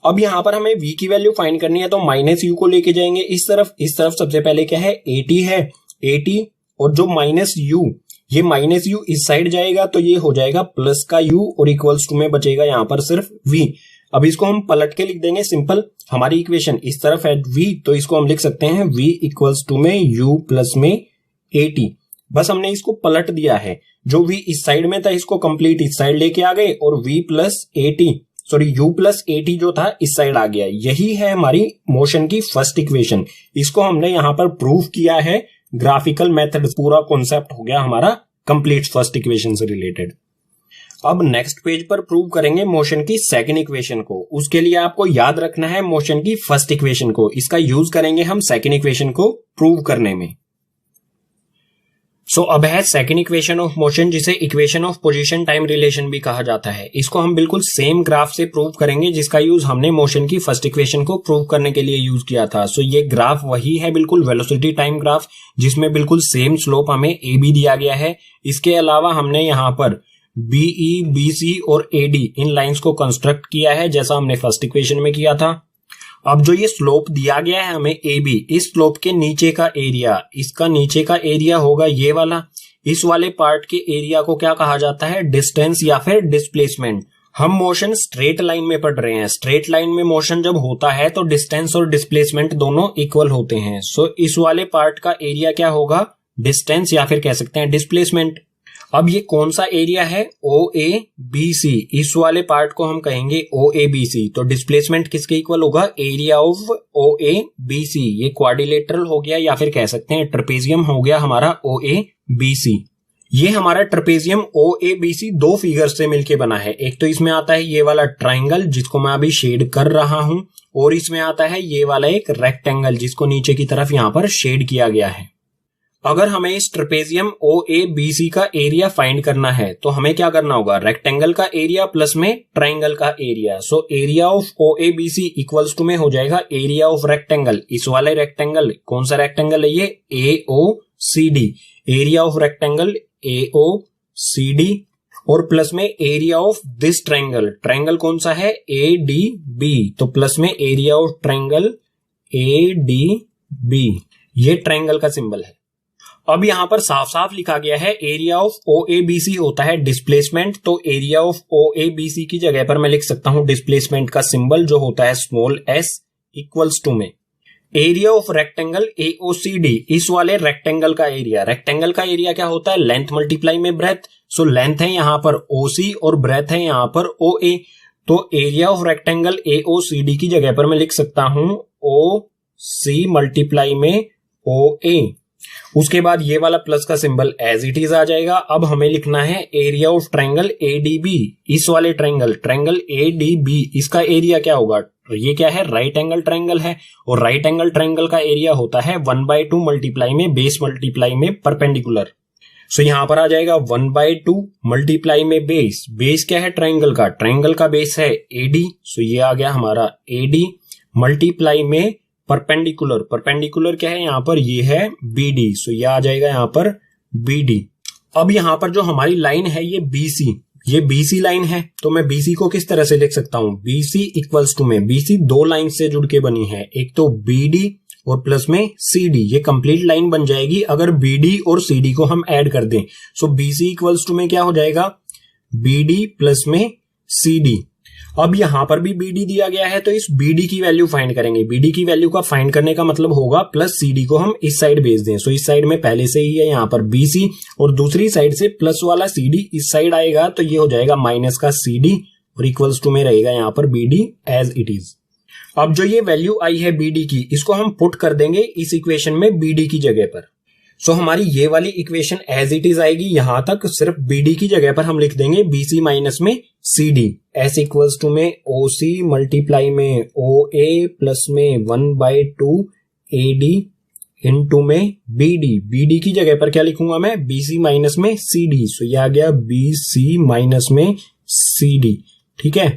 अब यहां पर हमें v की वैल्यू फाइंड करनी है, तो माइनस यू को लेके जाएंगे इस तरफ सबसे पहले क्या है, 80 है, AT, और जो माइनस u, ये माइनस u इस साइड जाएगा तो ये हो जाएगा प्लस का u और इक्वल्स टू में बचेगा यहां पर सिर्फ v। अब इसको हम पलट के लिख देंगे सिंपल, हमारी इक्वेशन इस तरफ है v, तो इसको हम लिख सकते हैं v इक्वल्स टू में u प्लस में AT। बस हमने इसको पलट दिया है, जो v इस साइड में था इसको कंप्लीट इस साइड लेके आ गए और v plus AT, sorry u plus AT जो था इस साइड आ गया। यही है हमारी मोशन की फर्स्ट इक्वेशन। इसको हमने यहां पर प्रूव किया है ग्राफिकल मेथड, पूरा कॉन्सेप्ट हो गया हमारा कंप्लीट फर्स्ट इक्वेशन से रिलेटेड। अब नेक्स्ट पेज पर प्रूव करेंगे मोशन की सेकंड इक्वेशन को। उसके लिए आपको याद रखना है मोशन की फर्स्ट इक्वेशन को, इसका यूज करेंगे हम सेकंड इक्वेशन को प्रूव करने में। सो अब है सेकंड इक्वेशन ऑफ मोशन, जिसे equation of position time relation भी कहा जाता है। इसको हम बिल्कुल सेम ग्राफ से प्रूव करेंगे जिसका यूज हमने मोशन की फर्स्ट इक्वेशन को प्रूव करने के लिए यूज किया था। सो ये ग्राफ वही है, बिल्कुल वेलोसिटी टाइम ग्राफ, जिसमें बिल्कुल सेम स्लोप हमें ए बी दिया गया है। इसके अलावा हमने यहाँ पर BE, BC और AD इन लाइंस को कंस्ट्रक्ट किया है जैसा हमने फर्स्ट इक्वेशन में किया था। अब जो ये स्लोप दिया गया है हमें AB, इस स्लोप के नीचे का एरिया, इसका नीचे का एरिया होगा ये वाला। इस वाले पार्ट के एरिया को क्या कहा जाता है? डिस्टेंस या फिर डिस्प्लेसमेंट। हम मोशन स्ट्रेट लाइन में पढ़ रहे हैं, स्ट्रेट लाइन में मोशन जब होता है तो डिस्टेंस और डिस्प्लेसमेंट दोनों इक्वल होते हैं। सो इस वाले पार्ट का एरिया क्या होगा? डिस्टेंस या फिर कह सकते हैं डिस्प्लेसमेंट। अब ये कौन सा एरिया है? OABC, इस वाले पार्ट को हम कहेंगे OABC। तो डिस्प्लेसमेंट किसके इक्वल होगा? Area of OABC। ये क्वाड्रिलेटरल हो गया या फिर कह सकते हैं ट्रेपेजियम हो गया हमारा OABC। ये हमारा ट्रेपेजियम OABC दो फिगर से मिलके बना है। एक तो इसमें आता है ये वाला ट्राइंगल जिसको मैं अभी शेड कर रहा हूं, और इसमें आता है ये वाला एक रेक्टेंगल जिसको नीचे की तरफ यहां पर शेड किया गया है। अगर हमें इस ट्रेपेजियम OABC का एरिया फाइंड करना है तो हमें क्या करना होगा? रेक्टेंगल का एरिया प्लस में ट्राइंगल का area. So area of OABC equals to में हो जाएगा एरिया ऑफ रेक्टेंगल। इस वाले रेक्टेंगल, कौन सा रेक्टेंगल है ये? AOCD। Area of rectangle AOCD और प्लस में area of this triangle. Triangle कौन सा है? ADB। तो प्लस में एरिया ऑफ ट्राइंगल ADB। ये ट्राइंगल का सिंबल है। अब यहां पर साफ साफ लिखा गया है एरिया ऑफ OABC होता है डिस्प्लेसमेंट, तो एरिया ऑफ OABC की जगह पर मैं लिख सकता हूं डिस्प्लेसमेंट का सिंबल जो होता है स्मॉल s इक्वल्स टू में एरिया ऑफ रेक्टेंगल AOCD। इस वाले रेक्टेंगल का एरिया, रेक्टेंगल का एरिया क्या होता है? लेंथ मल्टीप्लाई में ब्रेथ। सो लेंथ है यहां पर OC और ब्रेथ है यहां पर OA। तो एरिया ऑफ रेक्टेंगल AOCD की जगह पर मैं लिख सकता हूं OC मल्टीप्लाई में OA। उसके बाद ये वाला प्लस का सिंबल एज इट इज आ जाएगा। अब हमें लिखना है एरिया ऑफ ट्राइंगल ADB। इस वाले ट्राइंगल ADB, इसका एरिया क्या होगा? ये क्या है? राइट एंगल ट्राइंगल है, और राइट एंगल ट्राइंगल का एरिया होता है 1/2 मल्टीप्लाई में बेस मल्टीप्लाई में परपेंडिकुलर। सो यहां पर आ जाएगा 1/2 मल्टीप्लाई में बेस। बेस क्या है ट्राइंगल का? ट्राइंगल का बेस है AD। सो ये आ गया हमारा AD मल्टीप्लाई में परपेंडिकुलर। परपेंडिकुलर क्या है यहां पर? ये है BD। सो ये आ जाएगा यहां पर BD। अब यहां पर जो हमारी लाइन है ये BC, ये BC लाइन है। तो मैं BC को किस तरह से लिख सकता हूं? BC इक्वल्स टू में, BC दो लाइन से जुड़ के बनी है, एक तो BD और प्लस में CD। ये कंप्लीट लाइन बन जाएगी अगर BD और CD को हम ऐड कर दें। सो BC इक्वल्स टू में क्या हो जाएगा? BD प्लस में CD। अब यहां पर भी BD दिया गया है तो इस BD की वैल्यू फाइंड करेंगे। BD की वैल्यू का फाइंड करने का मतलब होगा प्लस CD को हम इस साइड भेज दें। सो इस साइड में पहले से ही है यहां पर BC, और दूसरी साइड से प्लस वाला CD इस साइड आएगा तो ये हो जाएगा माइनस का CD, और इक्वल्स टू में रहेगा यहां पर BD एज इट इज। अब जो ये वैल्यू आई है BD की, इसको हम पुट कर देंगे इस इक्वेशन में BD की जगह पर। सो हमारी ये वाली इक्वेशन एज इट इज आएगी। यहां तक सिर्फ BD की जगह पर हम लिख देंगे BC माइनस में CD। S इक्वल्स टू में OC मल्टीप्लाई में OA प्लस में 1/2 AD इनटू में BD। BD की जगह पर क्या लिखूंगा मैं? BC माइनस में CD। सो ये आ गया BC माइनस में CD। ठीक है।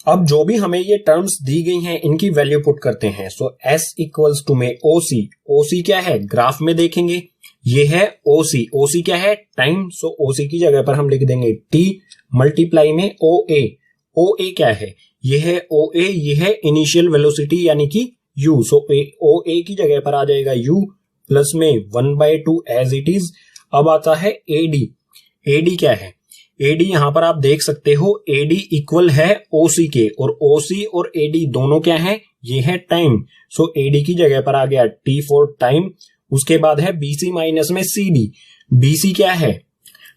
अब जो भी हमें ये टर्म्स दी गई हैं इनकी वैल्यू पुट करते हैं। सो S इक्वल्स टू में OC। OC क्या है? ग्राफ में देखेंगे ये है OC। OC क्या है? टाइम। सो OC की जगह पर हम लिख देंगे T मल्टीप्लाई में OA। OA क्या है? ये है OA, ये है इनिशियल वेलोसिटी यानी कि U। सो OA की जगह पर आ जाएगा U प्लस में 1/2 एज इट इज। अब आता है एडी। एडी क्या है? एडी यहां पर आप देख सकते हो, एडी इक्वल है ओसी के, और ओसी और एडी दोनों क्या है? ये है टाइम। सो एडी की जगह पर आ गया टी फॉर टाइम। उसके बाद है बीसी माइनस में सीडी। बीसी क्या है?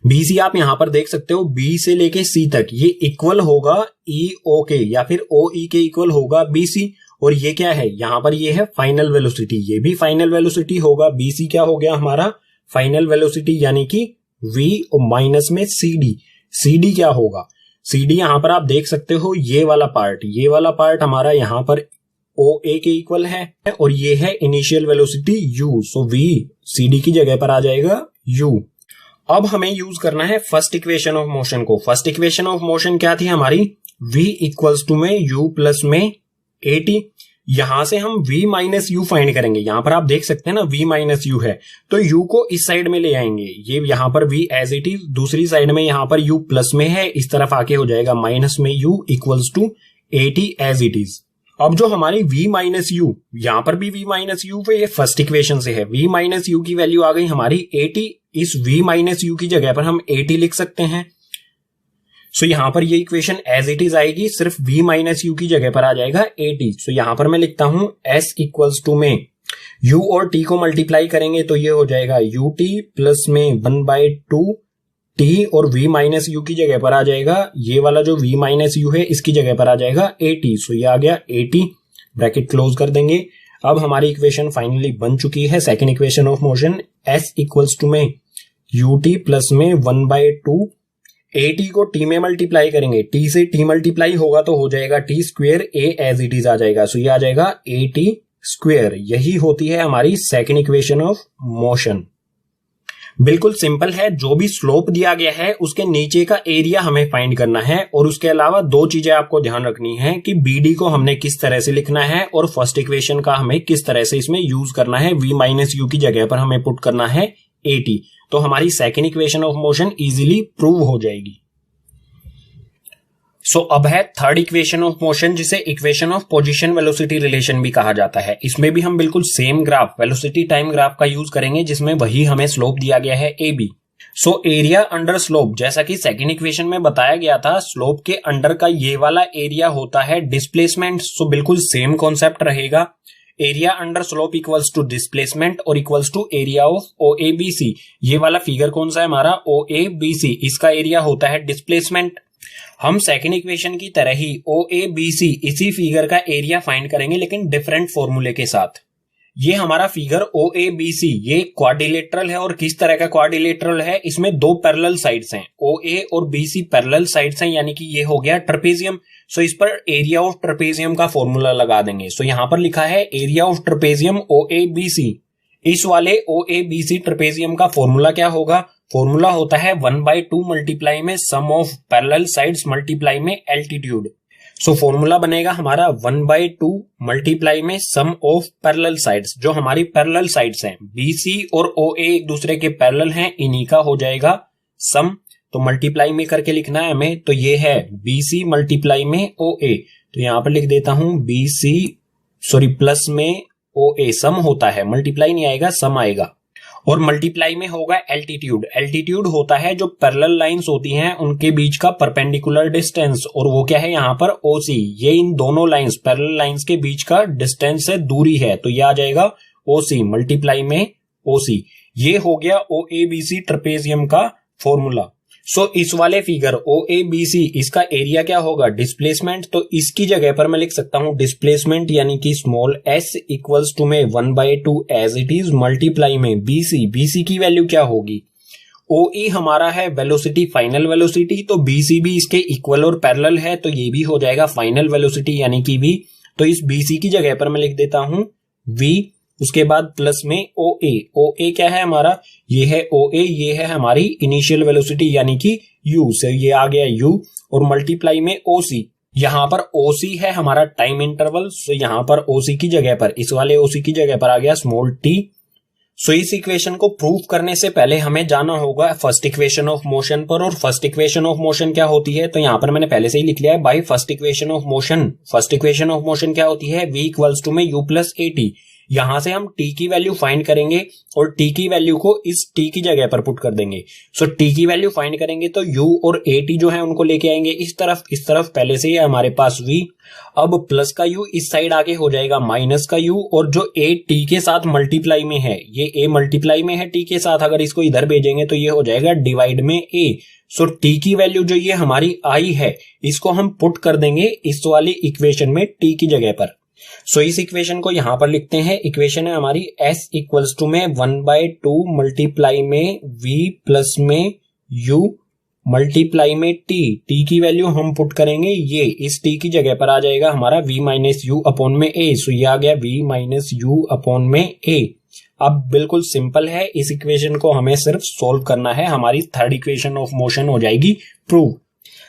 बीसी आप यहां पर देख सकते हो, बी से लेके सी तक ये इक्वल होगा ई ओ के, या फिर ओ ई के इक्वल होगा बीसी। और ये क्या है? यहां पर ये है फाइनल वेलोसिटी, ये भी फाइनल वेलोसिटी होगा। बीसी क्या हो गया हमारा? फाइनल वेलोसिटी, यानी कि वी और माइनस में सीडी। सीडी क्या होगा? सीडी यहां पर आप देख सकते हो, ये वाला पार्ट हमारा यहां पर ओ ए के इक्वल है, और ये है initial velocity u. So v CD की जगह पर आ जाएगा यू। अब हमें यूज करना है फर्स्ट इक्वेशन ऑफ मोशन को। फर्स्ट इक्वेशन ऑफ मोशन क्या थी हमारी? v इक्वल्स टू में u प्लस में at। यहां से हम v माइनस यू फाइंड करेंगे। यहां पर आप देख सकते हैं ना, v माइनस यू है, तो u को इस साइड में ले आएंगे। ये यहां पर v एज इट इज, दूसरी साइड में यहां पर u प्लस में है, इस तरफ आके हो जाएगा माइनस में u equals to at as it is. अब जो हमारी v माइनस यू, यहां पर भी v माइनस यू पे, ये फर्स्ट इक्वेशन से है, v माइनस यू की वैल्यू आ गई हमारी 80। इस v माइनस यू की जगह पर हम 80 लिख सकते हैं। सो यहां पर ये इक्वेशन एज इट इज आएगी, सिर्फ v माइनस यू की जगह पर आ जाएगा 80। सो यहां पर मैं लिखता हूं s इक्वल्स टू में u और t को मल्टीप्लाई करेंगे तो ये हो जाएगा ut प्लस में 1/2 t, और v माइनस यू की जगह पर आ जाएगा, ये वाला जो v माइनस यू है इसकी जगह पर आ जाएगा 80। सो ये आ गया 80, ब्रैकेट क्लोज कर देंगे। अब हमारी इक्वेशन फाइनली बन चुकी है, second equation of motion. s equals to में ut प्लस में 1/2 at को t में मल्टीप्लाई करेंगे, t से t मल्टीप्लाई होगा तो हो जाएगा t square, a as it is आ जाएगा। सो ये आ जाएगा at स्क्वेयर। यही होती है हमारी सेकेंड इक्वेशन ऑफ मोशन। बिल्कुल सिंपल है, जो भी स्लोप दिया गया है उसके नीचे का एरिया हमें फाइंड करना है, और उसके अलावा दो चीजें आपको ध्यान रखनी है कि BD को हमने किस तरह से लिखना है, और फर्स्ट इक्वेशन का हमें किस तरह से इसमें यूज करना है। v माइनस यू की जगह पर हमें पुट करना है 80, तो हमारी second equation of motion easily prove हो जाएगी। सो अब है थर्ड इक्वेशन ऑफ मोशन, जिसे equation of position velocity relation भी कहा जाता है। इसमें भी हम बिल्कुल same graph, velocity time graph का यूज करेंगे, जिसमें वही हमें स्लोप दिया गया है AB। So area under slope, जैसा कि सेकेंड इक्वेशन में बताया गया था, स्लोप के अंडर का ये वाला एरिया होता है डिस्प्लेसमेंट। सो बिल्कुल सेम कॉन्सेप्ट रहेगा, area under slope equals to displacement और equals to area of OABC। ये वाला फिगर कौन सा है हमारा? OABC, इसका एरिया होता है डिस्प्लेसमेंट। हम सेकेंड इक्वेशन की तरह ही OABC इसी फिगर का एरिया फाइंड करेंगे, लेकिन डिफरेंट फॉर्मूले के साथ। ये हमारा फिगर OABC ये क्वाड्रिलेटरल है, और किस तरह का क्वाड्रिलेटरल है? इसमें दो पैरेलल साइड्स हैं, OA और BC पैरेलल साइड्स हैं, यानी कि ये हो गया ट्रेपेजियम। सो इस पर एरिया ऑफ ट्रेपेजियम का फॉर्मूला लगा देंगे। सो यहां पर लिखा है एरिया ऑफ ट्रेपेजियम OABC। इस वाले OABC ट्रेपेजियम का फॉर्मूला क्या होगा? फॉर्मूला होता है 1/2 मल्टीप्लाई में सम ऑफ पैरेलल साइड्स मल्टीप्लाई में एल्टीट्यूड। सो फॉर्मूला बनेगा हमारा 1/2 मल्टीप्लाई में सम ऑफ पैरेलल साइड्स। जो हमारी पैरेलल साइड्स हैं BC और OA एक दूसरे के पैरेलल हैं, इन्हीं का हो जाएगा सम। तो मल्टीप्लाई में करके लिखना है हमें, तो ये है BC मल्टीप्लाई में OA। तो यहां पर लिख देता हूं प्लस में OA सम होता है, मल्टीप्लाई नहीं आएगा, सम आएगा। और मल्टीप्लाई में होगा एल्टीट्यूड। एल्टीट्यूड होता है जो पैरेलल लाइंस होती हैं उनके बीच का परपेंडिकुलर डिस्टेंस, और वो क्या है यहाँ पर OC। ये इन दोनों लाइंस, पैरेलल लाइंस के बीच का डिस्टेंस है, दूरी है, तो ये आ जाएगा OC मल्टीप्लाई में OC। ये हो गया OABC ट्रेपेजियम का फॉर्मूला। सो इस वाले फिगर OABC इसका एरिया क्या होगा? डिस्प्लेसमेंट। तो इसकी जगह पर मैं लिख सकता हूं डिस्प्लेसमेंट यानी कि स्मॉल s इक्वल्स टू में 1/2 एज इट इज मल्टीप्लाई में BC की वैल्यू क्या होगी? OE हमारा है वेलोसिटी, फाइनल वेलोसिटी, तो BC भी इसके इक्वल और पैरेलल है, तो ये भी हो जाएगा फाइनल वेलोसिटी यानी कि V। तो इस BC की जगह पर मैं लिख देता हूं V, उसके बाद प्लस में OA क्या है हमारा? ये है OA, ये है हमारी इनिशियल वेलोसिटी यानी कि U से, ये आ गया U, और मल्टीप्लाई में OC। यहां पर OC है हमारा टाइम इंटरवल, सो यहां पर OC की जगह पर, इस वाले OC की जगह पर आ गया स्मॉल t। सो इस इक्वेशन को प्रूव करने से पहले हमें जाना होगा फर्स्ट इक्वेशन ऑफ मोशन पर, और फर्स्ट इक्वेशन ऑफ मोशन क्या होती है? तो यहां पर मैंने पहले से ही लिख लिया है by first equation of motion. First equation of motion क्या होती है? V इक्वल्स टू में U प्लस AT। यहां से हम t की वैल्यू फाइंड करेंगे और t की वैल्यू को इस t की जगह पर पुट कर देंगे। सो t की वैल्यू फाइंड करेंगे तो u और at जो है उनको लेके आएंगे इस तरफ पहले से ही है हमारे पास v। अब प्लस का u इस साइड आगे हो जाएगा माइनस का u, और जो a t के साथ मल्टीप्लाई में है, ये a मल्टीप्लाई में है t के साथ, अगर इसको इधर भेजेंगे तो ये हो जाएगा डिवाइड में a। सो t की वैल्यू जो ये हमारी i है, इसको हम पुट कर देंगे इस वाली इक्वेशन में t की जगह पर। सो इस इक्वेशन को यहां पर लिखते हैं। इक्वेशन है हमारी s इक्वल्स टू में 1/2 मल्टीप्लाई में v प्लस में u मल्टीप्लाई में t की वैल्यू हम पुट करेंगे, ये इस t की जगह पर आ जाएगा हमारा v माइनस यू अपॉन में a। सो ये आ गया v माइनस यू अपॉन में a। अब बिल्कुल सिंपल है, इस इक्वेशन को हमें सिर्फ सोल्व करना है, हमारी थर्ड इक्वेशन ऑफ मोशन हो जाएगी प्रूव।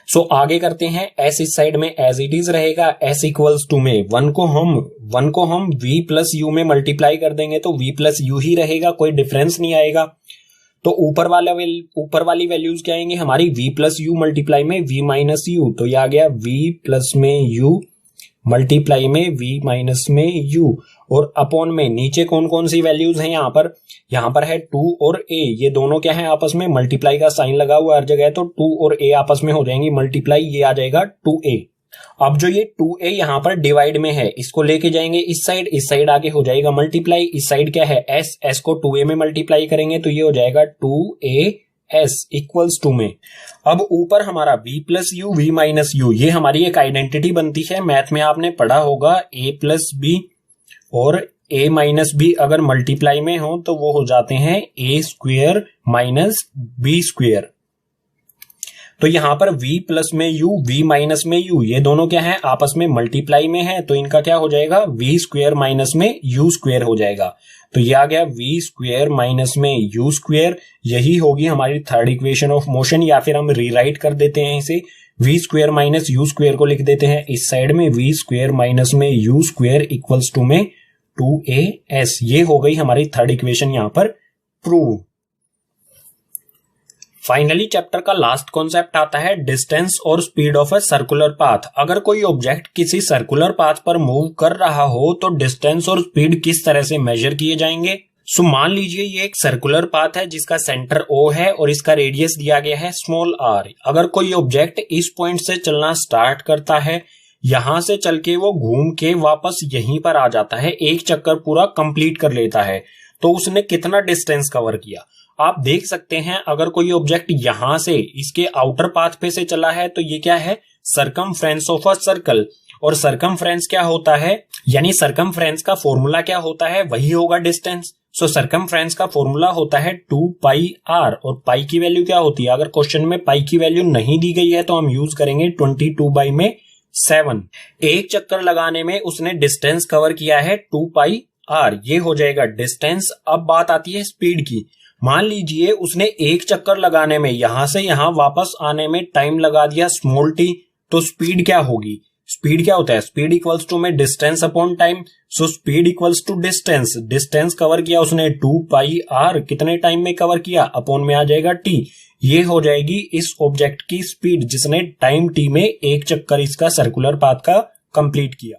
सो आगे करते हैं। s इस साइड में एज इट इज रहेगा, s इक्वल्स टू में 1 को हम v प्लस यू में मल्टीप्लाई कर देंगे तो v प्लस यू ही रहेगा, कोई डिफरेंस नहीं आएगा। तो ऊपर वाली वैल्यूज क्या आएंगे हमारी v प्लस यू मल्टीप्लाई में v माइनस यू, तो ये आ गया v प्लस में u मल्टीप्लाई में v माइनस में u, और अपॉन में नीचे कौन कौन सी वैल्यूज हैं यहाँ पर है 2 और a, ये दोनों क्या है आपस में मल्टीप्लाई का साइन लगा हुआ हर जगह, तो 2 और a आपस में हो जाएंगी मल्टीप्लाई, ये आ जाएगा 2a। अब जो ये 2a यहाँ पर डिवाइड में है, इसको लेके जाएंगे इस साइड आगे हो जाएगा मल्टीप्लाई, इस साइड क्या है s को 2a में मल्टीप्लाई करेंगे तो ये हो जाएगा 2as इक्वल्स टू में। अब ऊपर हमारा v plus you v minus you, ये हमारी एक आइडेंटिटी बनती है, मैथ में आपने पढ़ा होगा a प्लस b और a माइनस b अगर मल्टीप्लाई में हो तो वो हो जाते हैं a square minus b square. तो यहां पर v प्लस में u v माइनस में u, ये दोनों क्या है आपस में मल्टीप्लाई में है, तो इनका क्या हो जाएगा v स्क्वेयर माइनस में u स्क्वेयर हो जाएगा। तो ये आ गया v स्क्वेयर माइनस में u स्क्वेयर, यही होगी हमारी थर्ड इक्वेशन ऑफ मोशन। या फिर हम रीराइट कर देते हैं इसे, v square minus u square को लिख देते हैं इस साइड में, v स्क्वेयर माइनस में u स्क्वेयर इक्वल्स टू में 2as। ये हो गई हमारी थर्ड इक्वेशन यहां पर प्रूव। फाइनली चैप्टर का लास्ट कॉन्सेप्ट आता है डिस्टेंस और speed of a circular path. अगर कोई ऑब्जेक्ट किसी सर्कुलर पाथ पर मूव कर रहा हो तो डिस्टेंस और स्पीड किस तरह से मेजर किए जाएंगे। सो मान लीजिए ये एक सर्कुलर पाथ है जिसका सेंटर O है और इसका रेडियस दिया गया है स्मॉल r। अगर कोई ऑब्जेक्ट इस पॉइंट से चलना स्टार्ट करता है, यहां से चल के वो घूम के वापस यहीं पर आ जाता है, एक चक्कर पूरा कंप्लीट कर लेता है, तो उसने कितना डिस्टेंस कवर किया। आप देख सकते हैं अगर कोई ऑब्जेक्ट यहां से इसके आउटर पाथ पे से चला है तो ये क्या है सरकमफ्रेंस ऑफ अ सर्कल। और सरकमफ्रेंस क्या होता है, यानी सरकमफ्रेंस का फॉर्मूला क्या होता है, वही होगा डिस्टेंस। सो सरकमफ्रेंस का फॉर्मूला होता है 2πr, और पाई की वैल्यू क्या होती है, अगर क्वेश्चन में पाई की वैल्यू नहीं दी गई है तो हम यूज करेंगे 22/7। एक चक्कर लगाने में उसने डिस्टेंस कवर किया है 2πr, ये हो जाएगा डिस्टेंस। अब बात आती है स्पीड की। मान लीजिए उसने एक चक्कर लगाने में यहां से यहां वापस आने में टाइम लगा दिया स्मॉल t, तो स्पीड क्या होगी, स्पीड क्या होता है, स्पीड इक्वल्स टू में distance upon time. So speed equals to distance, distance cover किया उसने 2πr, कितने टाइम में कवर किया, अपॉन में आ जाएगा t। ये हो जाएगी इस ऑब्जेक्ट की स्पीड जिसने टाइम t में एक चक्कर इसका सर्कुलर पाथ का कंप्लीट किया।